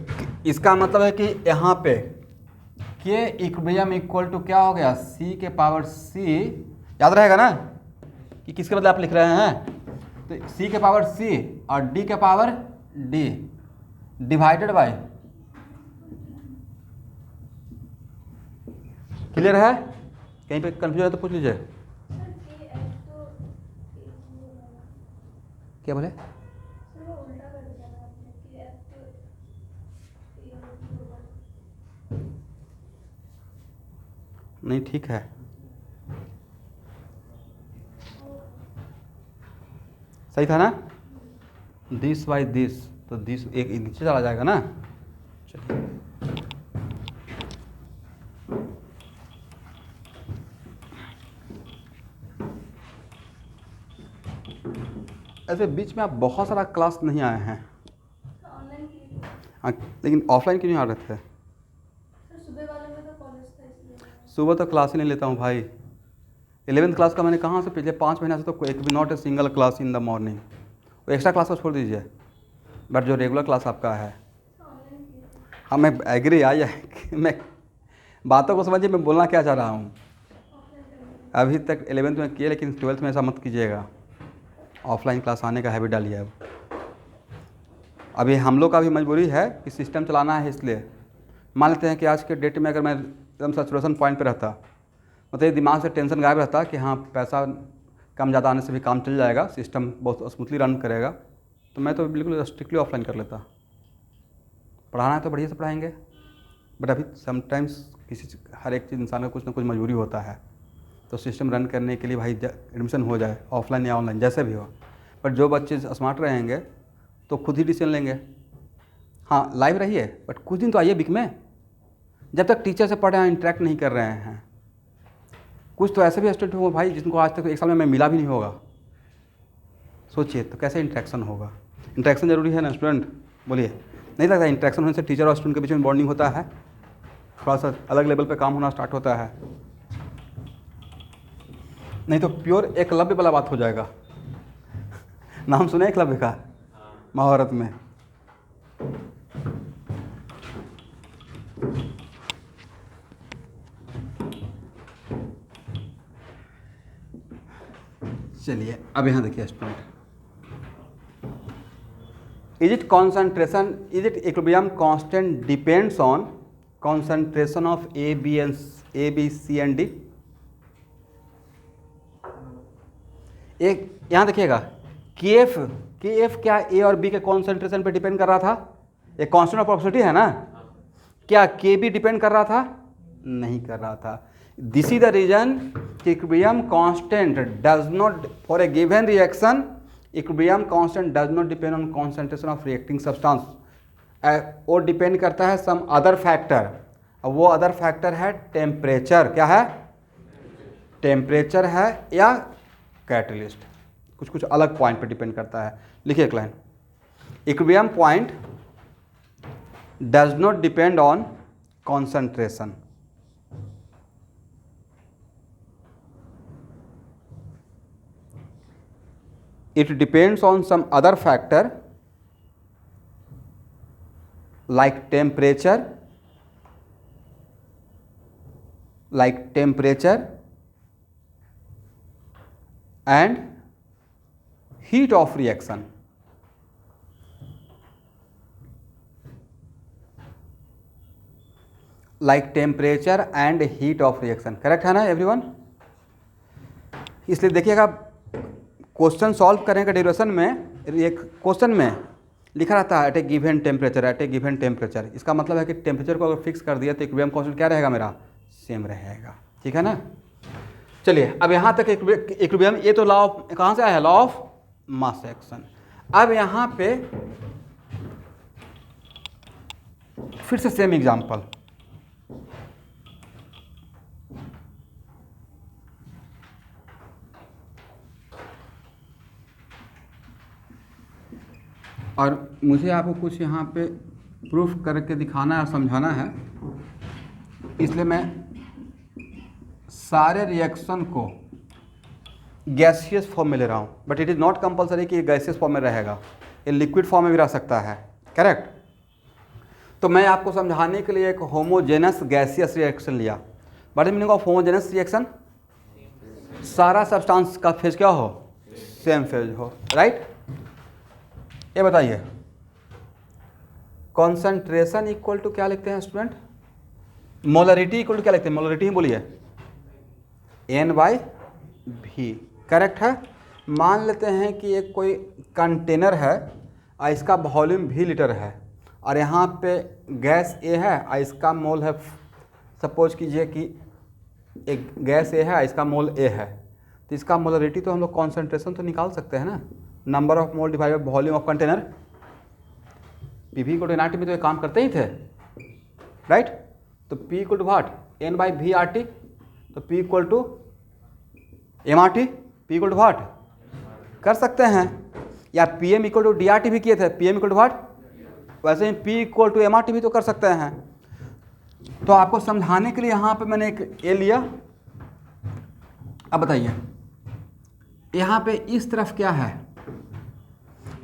इसका मतलब है कि यहाँ पे के इक्विलिब्रियम इक्वल टू क्या हो गया, सी के पावर सी, याद रहेगा ना कि किसके बदले आप लिख रहे हैं, तो सी के पावर सी और डी के power D divided by, clear है, कहीं पे कंफ्यूजन है तो पूछ लीजिए। क्या बोले, नहीं ठीक है, सही था ना, दिस बाई दिस, तो दिस एक नीचे चला जाएगा ना। चलिए ऐसे बीच में आप बहुत सारा क्लास नहीं आए हैं, हाँ, लेकिन ऑफलाइन क्यों नहीं आ रहे थे? सुबह तो क्लास ही नहीं लेता हूँ भाई, 11th क्लास का मैंने कहाँ से पिछले 5 महीने से तो एक भी not a single class in the morning, वो एक्स्ट्रा क्लास को छोड़ दीजिए, बट जो रेगुलर क्लास आपका है, हाँ मैं एग्री आई है, मैं बातों को समझिए मैं बोलना क्या चाह रहा हूँ। अभी तक 11th में किए, लेकिन 12th में ऐसा मत कीजिएगा, ऑफलाइन क्लास आने का हैबिट डालिए। अब अभी हम लोग का भी मजबूरी है कि सिस्टम चलाना है, इसलिए मान लेते हैं कि आज के डेट में अगर मैं एकदम सैचुरेशन पॉइंट पे रहता, मतलब दिमाग से टेंशन गायब रहता कि हाँ पैसा कम ज़्यादा आने से भी काम चल जाएगा, सिस्टम बहुत स्मूथली रन करेगा, तो मैं तो बिल्कुल स्ट्रिक्टली ऑफलाइन कर लेता। पढ़ाना है तो बढ़िया से पढ़ाएंगे, बट अभी समटाइम्स हर एक चीज़ इंसान का कुछ ना कुछ मजबूरी होता है, तो सिस्टम रन करने के लिए भाई एडमिशन हो जाए ऑफलाइन या ऑनलाइन जैसे भी हो, बट जो बच्चे स्मार्ट रहेंगे तो खुद ही डिसीजन लेंगे। हाँ लाइव रहिए, बट कुछ दिन तो आइए वीक में, जब तक टीचर से पढ़े इंटरेक्ट नहीं कर रहे हैं। कुछ तो ऐसे भी स्टूडेंट हो भाई जिनको आज तक 1 साल में मिला भी नहीं होगा, सोचिए तो कैसे इंटरेक्शन होगा। इंटरेक्शन जरूरी है ना स्टूडेंट, बोलिए, नहीं लगता इंटरेक्शन होने से टीचर और स्टूडेंट के बीच में बॉन्डिंग होता है, थोड़ा सा अलग लेवल पे काम होना स्टार्ट होता है, नहीं तो प्योर एकलव्य वाला बात हो जाएगा। नाम सुने एकलव्य का महाभारत में, चलिए अब यहाँ देखिए student, is it concentration, is it equilibrium constant depends on concentration of A B C and D. एक यहाँ देखिएगा के एफ क्या ए और बी के कॉन्सेंट्रेशन पे डिपेंड कर रहा था, एक कांस्टेंट ऑफ प्रोपोर्शनलिटी है ना, क्या के बी डिपेंड कर रहा था, नहीं कर रहा था। This is the reason equilibrium constant does not for a given reaction, equilibrium constant does not depend on concentration of reacting substance, वो डिपेंड करता है सम अदर फैक्टर, वो अदर फैक्टर है टेम्परेचर, क्या है, टेम्परेचर है या कैटलिस्ट, कुछ कुछ अलग पॉइंट पे डिपेंड करता है। लिखिए एक line, equilibrium point does not depend on concentration, it depends on some other factor like temperature and heat of reaction. Like temperature and heat of reaction, correct है ना एवरीवन? इसलिए देखिएगा क्वेश्चन सॉल्व करने का ड्यूरेशन में, एक question में लिखा रहता है एट ए गिवन टेम्परेचर, एट ए गिवन टेम्परेचर, इसका मतलब है कि टेम्परेचर को अगर फिक्स कर दिया तो इक्विलिब्रियम कांस्टेंट क्या रहेगा मेरा, सेम रहेगा, ठीक है ना। चलिए अब यहाँ तक इक्विलिब्रियम, ये तो लॉ ऑफ कहाँ से आया है, लॉ ऑफ मास एक्शन। अब यहाँ पे फिर से सेम एग्जाम्पल, और मुझे आपको कुछ यहाँ पे प्रूफ करके दिखाना है और समझाना है, इसलिए मैं सारे रिएक्शन को गैसियस फॉर्म में ले रहा हूँ, but it is not compulsory कि ये गैसियस फॉर्म में रहेगा, ये लिक्विड फॉर्म में भी रह सकता है। करेक्ट। तो मैं आपको समझाने के लिए एक होमोजेनस गैसियस रिएक्शन लिया। But meaning of homogeneous reaction, सारा सब्सटेंस का फेज क्या हो, सेम फेज हो, राइट। ये बताइए कॉन्सेंट्रेशन इक्वल टू क्या लिखते हैं स्टूडेंट, मोलरिटी इक्वल टू क्या लिखते हैं, मोलरिटी ही बोलिए, N/V। करेक्ट है। मान लेते हैं कि एक कोई कंटेनर है और इसका वॉल्यूम V लीटर है और यहाँ पे गैस A है और इसका मोल है, सपोज कीजिए कि एक गैस A है और इसका मोल A है, तो इसका मोलरिटी तो हम लोग कॉन्सेंट्रेशन तो निकाल सकते हैं ना, number of mole divided by volume of container. PV को NRT में तो ये काम करते ही थे, राइट। तो P equal to what, N/V RT, तो P equal to MRT, P equal to what कर सकते हैं, या PM इक्वल टू DRT भी किए थे, PM इक्वल टू व्हाट, वैसे ही P इक्वल टू MRT भी तो कर सकते हैं। तो आपको समझाने के लिए यहाँ पे मैंने एक A लिया। अब बताइए यहाँ पे इस तरफ क्या है,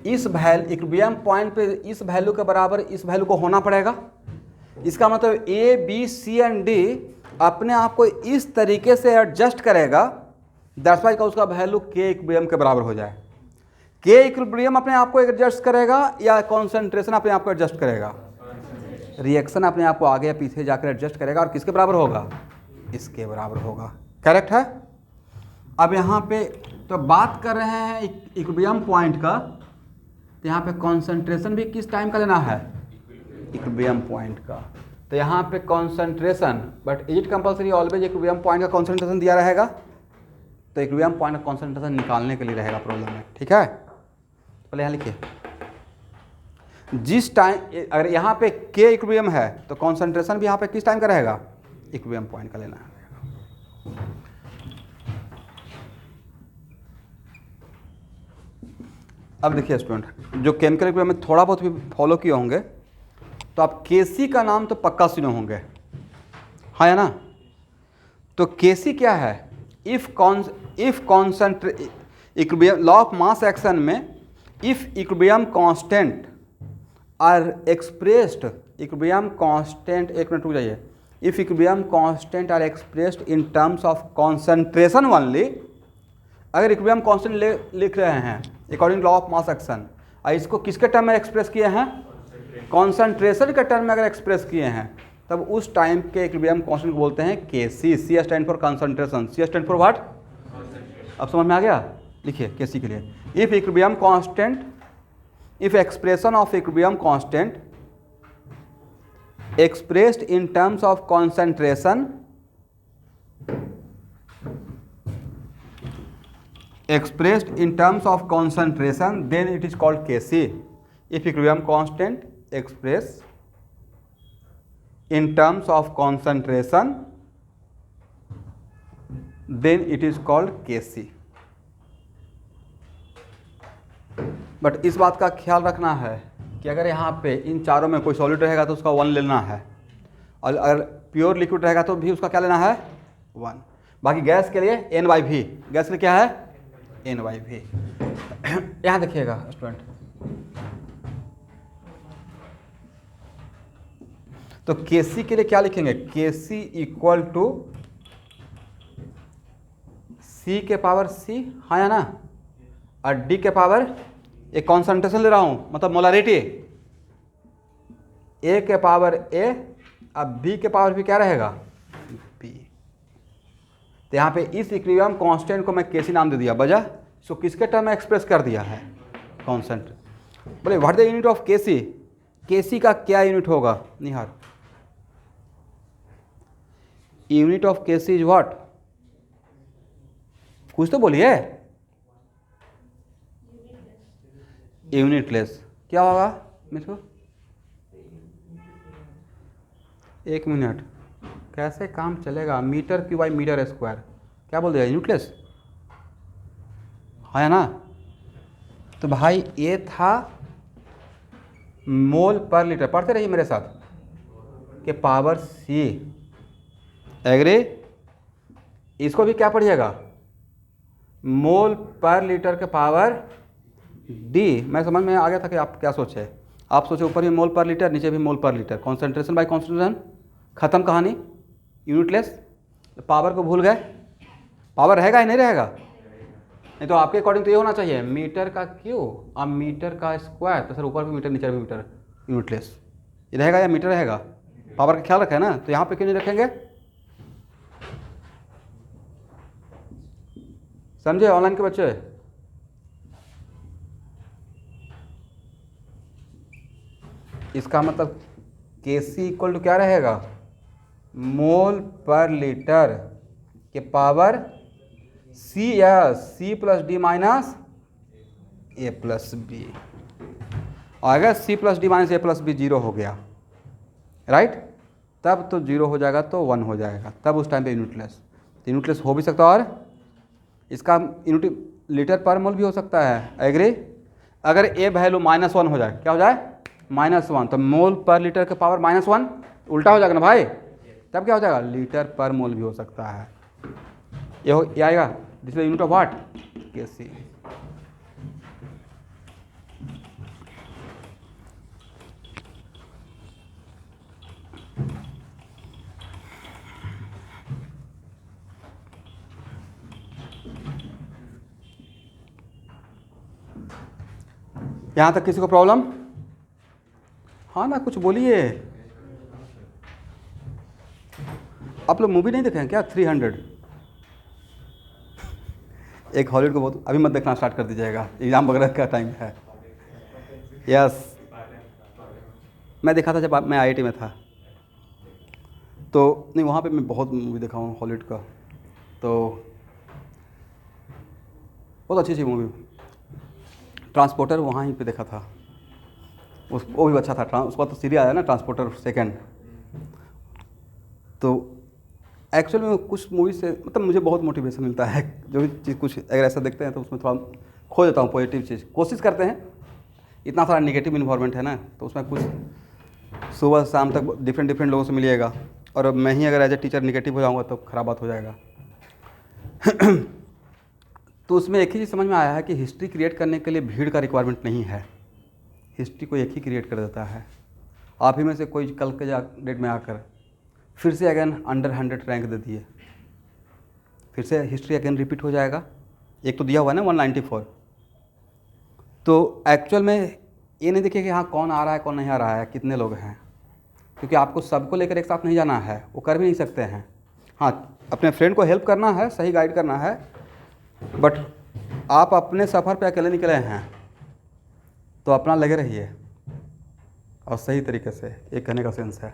इस इक्विलिब्रियम पॉइंट पे इस वैल्यू के बराबर इस वैल्यू को होना पड़ेगा। इसका मतलब A, B, C and D अपने आप को इस तरीके से एडजस्ट करेगा, दैट्स वाई का उसका वैल्यू K इक्विलिब्रियम के बराबर हो जाए। K इक्विलिब्रियम अपने आप को एडजस्ट करेगा या कॉन्सेंट्रेशन अपने आप को एडजस्ट करेगा, रिएक्शन अपने आप को आगे या पीछे जाकर एडजस्ट करेगा और किसके बराबर होगा, इसके बराबर होगा। करेक्ट है। अब यहाँ पे तो बात कर रहे हैं इक्विलिब्रियम पॉइंट का, तो यहाँ पे कॉन्सेंट्रेशन भी किस टाइम का लेना है, इक्विलिब्रियम पॉइंट का। तो यहाँ पे concentration, but is it compulsory always equilibrium point का कॉन्सेंट्रेशन दिया रहेगा, तो इक्विलिब्रियम पॉइंट का कॉन्सेंट्रेशन निकालने के लिए रहेगा प्रॉब्लम में। ठीक है, पहले यहाँ लिखिए, जिस टाइम अगर यहाँ पे K इक्विलिब्रियम है तो कॉन्सेंट्रेशन भी यहाँ पे किस टाइम का रहेगा, इक्विलिब्रियम पॉइंट का लेना है। अब देखिए स्टूडेंट, जो केमिकल इक्विलिब्रियम में थोड़ा बहुत भी फॉलो किए होंगे तो आप Kc का नाम तो पक्का सुने होंगे, हाँ या ना। तो Kc क्या है, if equilibrium law of mass action में if equilibrium constant are expressed, equilibrium constant, एक मिनट रुक जाइए, if equilibrium constant are expressed in terms of concentration only, अगर इक्विलिब्रियम कांस्टेंट लिख रहे हैं according law of mass action, और इसको किसके टर्म में एक्सप्रेस किए हैं, कॉन्सेंट्रेशन के टर्म में अगर एक्सप्रेस किए हैं, तब उस टाइम के इक्विलिब्रियम कांस्टेंट को बोलते हैं Kc। C stand for concentration, C stand for what, अब समझ में आ गया। लिखिए Kc के लिए, if equilibrium constant, if expression of equilibrium constant expressed in terms of concentration then it is called Kc। if equilibrium constant expressed in terms of concentration then it is called Kc। But इस बात का ख्याल रखना है कि अगर यहाँ पे इन चारों में कोई सॉलिड रहेगा तो उसका 1 लेना है, और अगर प्योर लिक्विड रहेगा तो भी उसका क्या लेना है, 1। बाकी गैस के लिए N/V, गैस के लिए क्या है, N/V। यहाँ देखिएगा स्टूडेंट, तो Kc के लिए क्या लिखेंगे, Kc इक्वल टू C के पावर C, हाँ या ना, और D के पावर, एक कॉन्सेंट्रेशन ले रहा हूँ मतलब मोलारिटी, A के पावर A, अब B के पावर भी क्या रहेगा, B। तो यहाँ पे इस इक्विलिब्रियम कांस्टेंट को मैं Kc नाम दे दिया, वजह इसको किसके टर्म में एक्सप्रेस कर दिया है, कॉन्सेंट्रेशन। बोले what the unit of Kc, Kc का क्या यूनिट होगा Nihar, unit of Kc is what, कुछ तो बोलिए, यूनिटलेस। क्या होगा मित्रों, एक मिनट, कैसे काम चलेगा, metre cube by metre square, क्या बोल दिया, यूनिटलेस, है ना। तो भाई ये था मोल पर लीटर, पढ़ते रहिए मेरे साथ, के पावर सी। एग्री? इसको भी क्या पढ़िएगा, मोल पर लीटर के पावर डी। मैं समझ में आ गया था कि आप क्या सोचे। आप सोचे ऊपर भी मोल पर लीटर, नीचे भी मोल पर लीटर, कॉन्सेंट्रेशन बाय कॉन्सेंट्रेशन, खत्म कहानी, यूनिटलेस। पावर को भूल गए, पावर रहेगा ही नहीं रहेगा? नहीं तो आपके अकॉर्डिंग तो ये होना चाहिए मीटर का क्यू अब मीटर का स्क्वायर, तो सर ऊपर भी मीटर नीचे भी मीटर, यूनिटलेस। ये रहेगा या मीटर रहेगा? पावर का ख्याल रखें ना, तो यहाँ पे क्यों नहीं रखेंगे? समझे ऑनलाइन के बच्चे? इसका मतलब Kc इक्वल टू क्या रहेगा, मोल पर लीटर के पावर सी या सी plus D minus A plus B. आएगा सी plus D minus A plus B, zero हो गया, राइट? तब तो जीरो हो जाएगा तो 1 हो जाएगा, तब उस टाइम पे यूनिटलेस। तो यूनिटलेस हो भी सकता है, और इसका यूनिट लीटर पर मोल भी हो सकता है। एग्री? अगर ए वैल्यू -1 हो जाए, क्या हो जाए, -1, तो मोल पर लीटर के पावर -1, उल्टा हो जाएगा ना भाई, तब क्या हो जाएगा, लीटर पर मोल भी हो सकता है। ये आएगा, this is unit of what, Kc। यहाँ तक किसी को प्रॉब्लम? हाँ ना, कुछ बोलिए। आप लोग मूवी नहीं देखे हैं क्या, 300? एक हॉलीवुड को बहुत, अभी मत देखना, स्टार्ट कर दीजिएगा, एग्ज़ाम वगैरह का टाइम है। यस, मैं देखा था जब मैं IIT में था, तो नहीं वहाँ पे मैं बहुत मूवी देखा हूँ हॉलीवुड का, तो बहुत अच्छी अच्छी मूवी। ट्रांसपोर्टर वहाँ ही पे देखा था, वो भी अच्छा था। उसका तो सीरीज आया ना, ट्रांसपोर्टर सेकंड। तो एक्चुअल में कुछ मूवी से मतलब मुझे बहुत मोटिवेशन मिलता है, जो भी चीज़ कुछ अगर ऐसा देखते हैं तो उसमें थोड़ा खो देता हूँ पॉजिटिव चीज़, कोशिश करते हैं। इतना सारा नेगेटिव इन्वायरमेंट है ना, तो उसमें कुछ सुबह शाम तक डिफरेंट लोगों से मिलिएगा, और अब मैं ही अगर एज ए टीचर नेगेटिव हो जाऊँगा तो ख़राब बात हो जाएगा। तो उसमें एक ही चीज़ समझ में आया है कि हिस्ट्री क्रिएट करने के लिए भीड़ का रिक्वायरमेंट नहीं है, हिस्ट्री को एक ही क्रिएट कर देता है। आप ही में से कोई कल के डेट में आकर फिर से अगेन अंडर 100 रैंक दे दिए, फिर से हिस्ट्री अगेन रिपीट हो जाएगा। एक तो दिया हुआ है ना 194। तो एक्चुअल में ये नहीं देखिए कि हाँ कौन आ रहा है कौन नहीं आ रहा है, कितने लोग हैं, क्योंकि आपको सबको लेकर एक साथ नहीं जाना है, वो कर भी नहीं सकते हैं। हाँ, अपने फ्रेंड को हेल्प करना है, सही गाइड करना है, बट आप अपने सफ़र पे अकेले निकले हैं तो अपना लगे रहिए और सही तरीके से, ये कहने का सेंस है।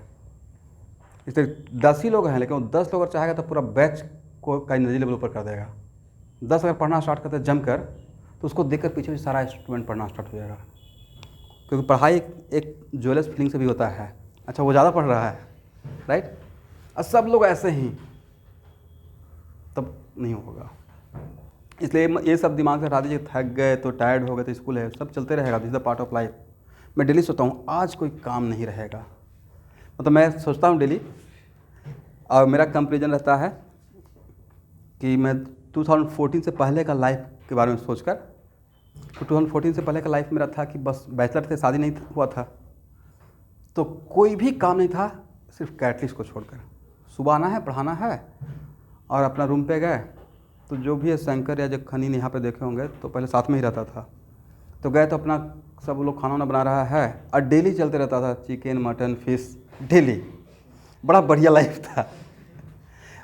इसलिए 10 ही लोग हैं, लेकिन वो 10 लोग अगर चाहेगा तो पूरा बैच को का एनर्जी लेवल ऊपर कर देगा। 10 अगर पढ़ना स्टार्ट करते जमकर, तो उसको देखकर पीछे भी सारा स्टूडेंट पढ़ना स्टार्ट हो जाएगा, क्योंकि पढ़ाई एक जोलेस फीलिंग से भी होता है। अच्छा वो ज़्यादा पढ़ रहा है, राइट, और सब लोग ऐसे ही, तब नहीं होगा। इसलिए ये सब दिमाग से हटा दीजिए, थक गए तो टायर्ड हो गए तो स्कूल है, सब चलते रहेगा, this is the part of life. मैं डेली सोचता हूँ आज कोई काम नहीं रहेगा, मतलब मैं सोचता हूँ डेली, और मेरा कंपेरिजन रहता है कि मैं 2014 से पहले का लाइफ के बारे में सोचकर, तो 2014 से पहले का लाइफ मेरा था कि बस बैचलर थे, शादी नहीं हुआ था, तो कोई भी काम नहीं था सिर्फ कैटलिस्ट को छोड़कर। सुबह आना है, पढ़ाना है, और अपना रूम पे गए, तो जो भी है शंकर या जो खनीन यहाँ पे देखे होंगे तो पहले साथ में ही रहता था, तो गए तो अपना सब लोग खाना वाना बना रहा है, और डेली चलते रहता था चिकन मटन फिश डेली, बड़ा बढ़िया लाइफ था।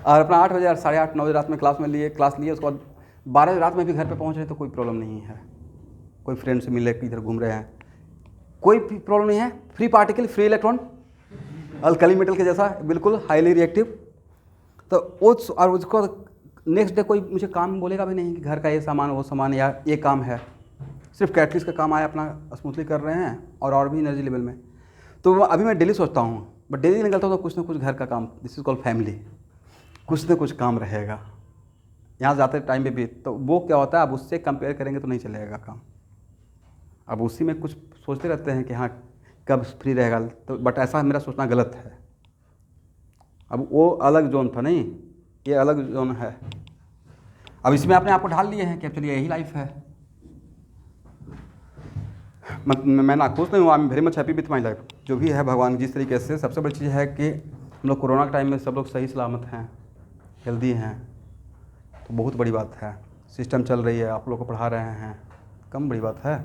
और अपना 8 बजे 8:30 9 बजे रात में क्लास लिए, उसके बाद 12 बजे रात में भी घर पे पहुँच रहे तो कोई प्रॉब्लम नहीं है, कोई फ्रेंड से मिले इधर घूम रहे हैं, कोई प्रॉब्लम नहीं है। Free particle, free electron, alkali metal के जैसा, बिल्कुल हाईली रिएक्टिव। तो और उसको नेक्स्ट डे कोई मुझे काम बोलेगा भी नहीं कि घर का ये सामान वो सामान या ये काम है, सिर्फ कैटलिस्ट का काम आया, अपना स्मूथली कर रहे हैं और भी एनर्जी लेवल में। तो अभी मैं डेली सोचता हूँ, बट डेली निकलता हूँ तो कुछ ना कुछ घर का काम, दिस इज कॉल्ड फैमिली, कुछ ना कुछ काम रहेगा यहाँ जाते टाइम पे भी। तो वो क्या होता है, अब उससे कंपेयर करेंगे तो नहीं चलेगा काम। अब उसी में कुछ सोचते रहते हैं कि हाँ कब फ्री रहेगा, तो बट ऐसा मेरा सोचना गलत है। अब वो अलग जोन था, नहीं ये अलग जोन है। अब इसमें आपने आपको ढाल लिए हैं कि चलिए यही लाइफ है। मैं नाखुश नहीं हूँ, I am very much happy with my life. जो भी है भगवान जिस तरीके से, सबसे बड़ी चीज़ है कि हम लोग कोरोना के टाइम में सब लोग सही सलामत हैं, हेल्दी हैं, तो बहुत बड़ी बात है। सिस्टम चल रही है, आप लोग को पढ़ा रहे हैं, कम बड़ी बात है।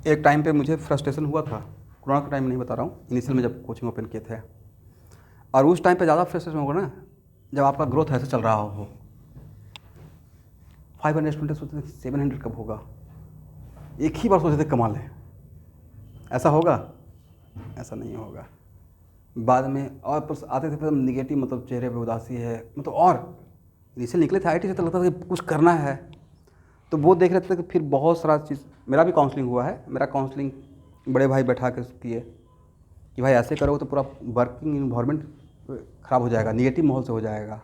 एक टाइम पे मुझे फ्रस्ट्रेशन हुआ था, कोरोना का टाइम नहीं बता रहा हूँ, इनिशियल में जब कोचिंग ओपन किए थे। और उस टाइम पे ज़्यादा फ्रस्ट्रेशन होगा ना जब आपका ग्रोथ ऐसे चल रहा हो। 500 स्टूडेंट सोचते थे 700 कब होगा, एक ही बार सोचते थे कमा लें। ऐसा होगा? ऐसा नहीं होगा। बाद में और आते थे निगेटिव, मतलब चेहरे पे उदासी है, मतलब और इनिशियल निकले थे आईटी से तो लगता था कि कुछ करना है, तो वो देख रहे थे कि फिर बहुत सारा चीज़। मेरा भी काउंसलिंग हुआ है, मेरा काउंसलिंग बड़े भाई बैठा के किए कि भाई ऐसे करोगे तो पूरा वर्किंग इन्वायरमेंट ख़राब हो जाएगा, निगेटिव माहौल से हो जाएगा।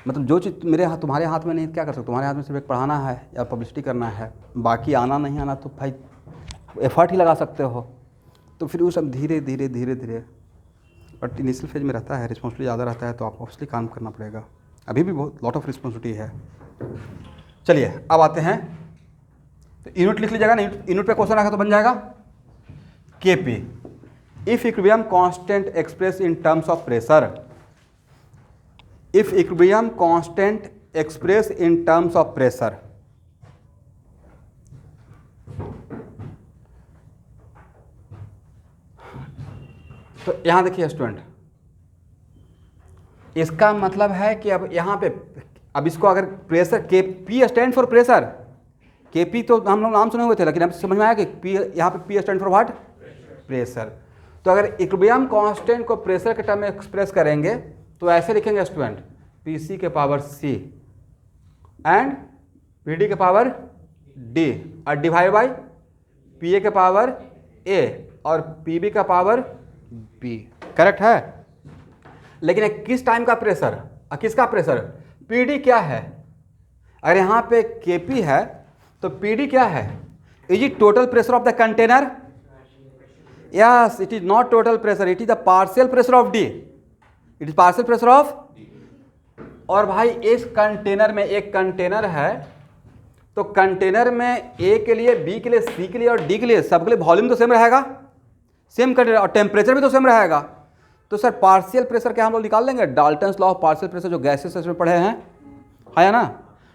मतलब जो चीज़ मेरे हाथ तुम्हारे हाथ में नहीं, क्या कर सकते, तुम्हारे हाथ में सिर्फ एक पढ़ाना है या पब्लिसिटी करना है, बाकी आना नहीं आना तो भाई एफर्ट ही लगा सकते हो। तो फिर वो सब धीरे धीरे धीरे धीरे, बट इनिशियल फेज में रहता है, रिस्पॉन्सिबिलिटी ज़्यादा रहता है, तो आपको ऑब्वियसली काम करना पड़ेगा। अभी भी बहुत लॉट ऑफ रिस्पॉन्सिबिलिटी है। चलिए अब आते हैं, तो यूनिट लिख लीजिएगा ना, यूनिट पे क्वेश्चन आएगा तो बन जाएगा KP. If equilibrium constant express in terms of pressure, if equilibrium constant express in terms of pressure, तो यहां देखिए स्टूडेंट, इसका मतलब है कि अब यहां पे, अब इसको अगर प्रेशर, के पी स्टैंड फॉर प्रेशर, के पी तो हम लोग नाम सुने हुए थे, लेकिन अब समझ में आया कि पी, यहाँ पे P stand for what, pressure. तो अगर इक्विलिब्रियम कांस्टेंट को प्रेशर के टर्म में एक्सप्रेस करेंगे तो ऐसे लिखेंगे स्टूडेंट, पी सी के power C and P D के पावर डी, और डिवाइड बाई पी ए के पावर ए और पी बी का पावर बी। करेक्ट है? लेकिन किस टाइम का प्रेशर, किसका प्रेशर, पी डी क्या है? अगर यहाँ पे के पी है तो पी डी क्या है? Is it total pressure of the container? Yes, it is not total pressure, it is the partial pressure of D, it is partial pressure of. और भाई इस कंटेनर में, एक कंटेनर है तो कंटेनर में ए के लिए, बी के लिए, सी के लिए और डी के लिए, सबके लिए वॉल्यूम तो सेम रहेगा, सेम कंटेनर, और टेम्परेचर भी तो सेम रहेगा। तो सर पार्शियल प्रेशर क्या हम लोग निकाल लेंगे? Dalton's law of partial pressure जो गैसेस में पढ़े हैं, है ना?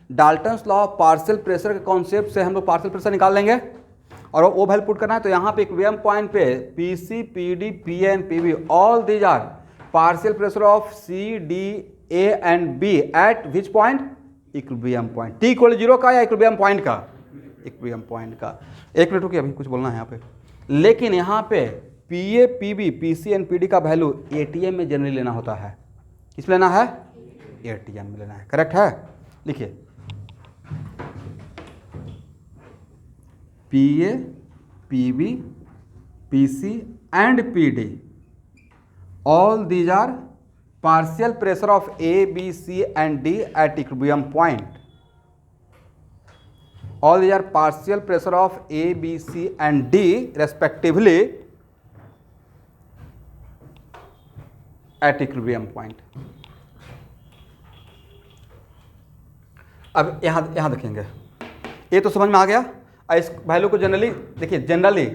Dalton's law of partial pressure के कॉन्सेप्ट से हम लोग पार्शियल प्रेशर निकाल लेंगे और वो वैल्यू पुट करना है। तो यहाँ पे इक्विलिब्रियम पॉइंट पे P C, P D, P A and P B, all these are partial pressure of C, D, A and B at which point? Equilibrium point. T equal 0 का या equilibrium point का? Equilibrium point का। एक minute रुकिए, अभी कुछ बोलना है यहाँ पे। लेकिन यहाँ पे P A, P B, P C and P D का वैल्यू एटीएम में जनरली लेना होता है। किस में लेना है? एटीएम में लेना है। करेक्ट है? लिखिए, P A, P B, P C and P D, all these are partial pressure of A, B, C and D at equilibrium point. All these are partial pressure of A, B, C and D respectively at equilibrium point. अब यहाँ देखेंगे, ये तो समझ में आ गया। इस value को जनरली देखिए, जनरली,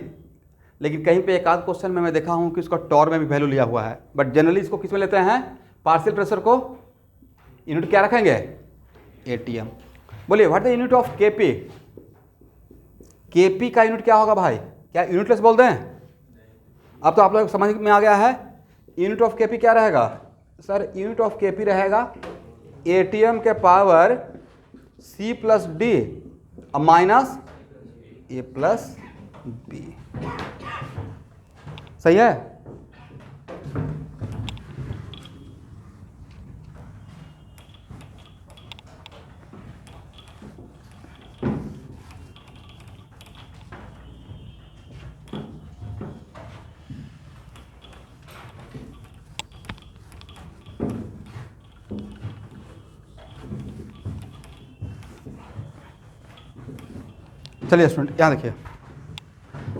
लेकिन कहीं पे एक आध क्वेश्चन में मैं देखा हूं कि इसका टॉर में भी वैल्यू लिया हुआ है, बट जनरली इसको किस में लेते हैं? पार्शियल प्रेशर को यूनिट क्या रखेंगे? एटीएम। बोलिए what the unit of KP? KP का यूनिट क्या होगा भाई? क्या यूनिटलेस बोल दें? अब तो आप लोग समझ में आ गया है। यूनिट ऑफ केपी क्या रहेगा सर? यूनिट ऑफ केपी रहेगा एटीएम के power C plus D minus A plus B. सही है? चलिए स्टूडेंट यहाँ देखिए,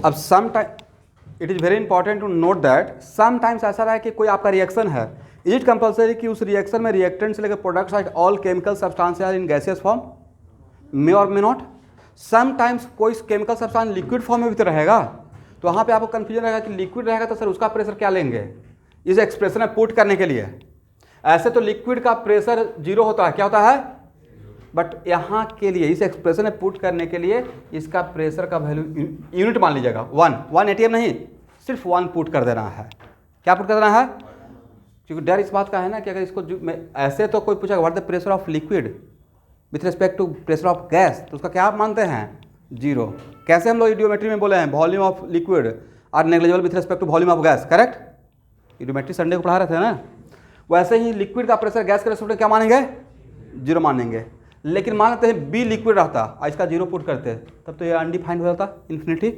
अब some time it is very important to note that sometimes ऐसा रहा है कि कोई आपका रिएक्शन है, इज इट कंपल्सरी कि उस रिएक्शन में रिएक्टेंट से लेकर products like all chemical substances are in gaseous form, may और मे नॉट। समटाइम्स कोई केमिकल सब्सटेंस लिक्विड फॉर्म में भी तो रहेगा, तो वहाँ पे आपको कन्फ्यूजन रहेगा कि लिक्विड रहेगा तो सर उसका प्रेशर क्या लेंगे इस एक्सप्रेशन में पुट करने के लिए। ऐसे तो लिक्विड का प्रेशर 0 होता है, क्या होता है, बट यहाँ के लिए इस एक्सप्रेशन में पुट करने के लिए इसका प्रेशर का वैल्यू यूनिट मान लीजिएगा 1 ATM नहीं, सिर्फ 1 पुट कर देना है। क्या पुट कर देना है, क्योंकि डर इस बात का है ना कि अगर इसको ऐसे तो कोई पूछेगा what the pressure of liquid with respect to pressure of gas, तो उसका क्या आप मानते हैं 0। कैसे हम लोग इडियोमेट्री में बोले हैं volume of liquid are negligible with respect to volume of gas, correct, eudiometry Sunday को पढ़ा रहे थे ना। वैसे ही लिक्विड का प्रेशर गैस के रिस्पेक्ट में क्या मानेंगे 0 मानेंगे। लेकिन मान लेते हैं बी लिक्विड रहता और इसका 0 पुट करते तब तो ये अनडिफाइंड हो जाता इन्फिनिटी।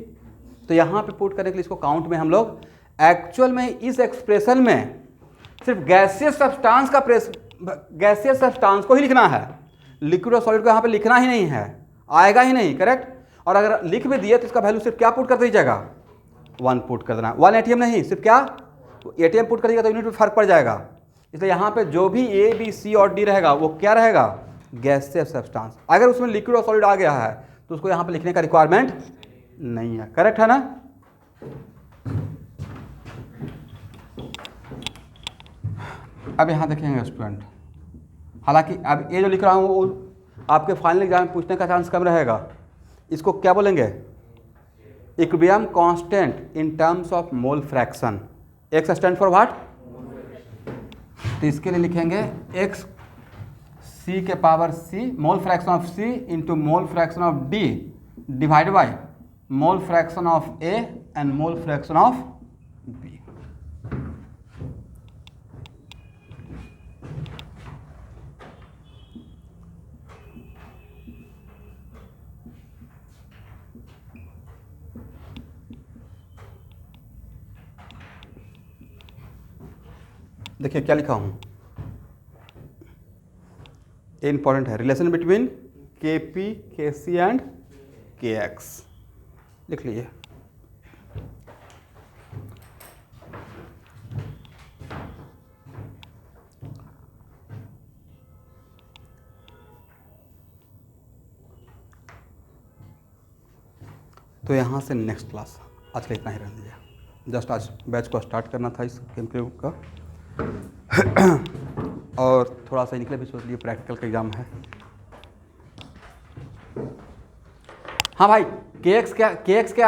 तो यहाँ पे पुट करने के लिए इसको काउंट में हम लोग एक्चुअल में इस एक्सप्रेशन में सिर्फ गैसियस सब्सटेंस का गैसियस सब्सटेंस को ही लिखना है, लिक्विड और सॉलिड को यहाँ पे लिखना ही नहीं है, आएगा ही नहीं, करेक्ट। और अगर लिख भी दिए तो इसका वैल्यू सिर्फ क्या पुट कर दीजिएगा 1 पुट कर देना, 1 ATM नहीं, सिर्फ क्या ATM पुट करिएगा तो यूनिट में फर्क पड़ जाएगा। इसलिए यहाँ पे जो भी A B C और D रहेगा वो क्या रहेगा गैसियस सब्सटेंस। अगर उसमें लिक्विड और सॉलिड आ गया है तो उसको यहाँ पे लिखने का रिक्वायरमेंट नहीं है, करेक्ट है ना। अब यहाँ देखेंगे स्टूडेंट, हालांकि अब ये जो लिख रहा हूँ वो आपके फाइनल एग्जाम में पूछने का चांस कम रहेगा। इसको क्या बोलेंगे equilibrium constant in terms of mole fraction, X stand for what, तो इसके लिए लिखेंगे एक्स सी के power C mole fraction of C into mole fraction of D divide by mole fraction of A and mole fraction of B. देखिए क्या लिखा हूँ, ये इंपॉर्टेंट है, रिलेशन बिटवीन के पी के सी एंड के एक्स लिख लीजिए। तो यहाँ से नेक्स्ट क्लास आज का इतना ही रहने दिया, जस्ट आज बैच को स्टार्ट करना था इस केमिकल का और थोड़ा सा निकले भी सोच लिए प्रैक्टिकल का एग्जाम है। हाँ भाई के एक्स क्या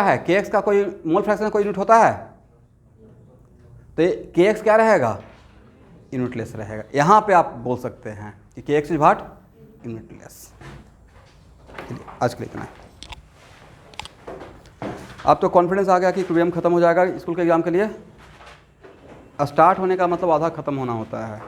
है, के एक्स का कोई मोल फ्रैक्शन कोई यूनिट होता है, तो के एक्स क्या रहेगा यूनिटलेस रहेगा। यहाँ पे आप बोल सकते हैं कि के एक्स इज व्हाट यूनिटलेस। आज के लिए इतना है। अब तो कॉन्फिडेंस आ गया कि इक्विलिब्रियम खत्म हो जाएगा स्कूल के एग्जाम के लिए। स्टार्ट होने का मतलब आधा खत्म होना होता है।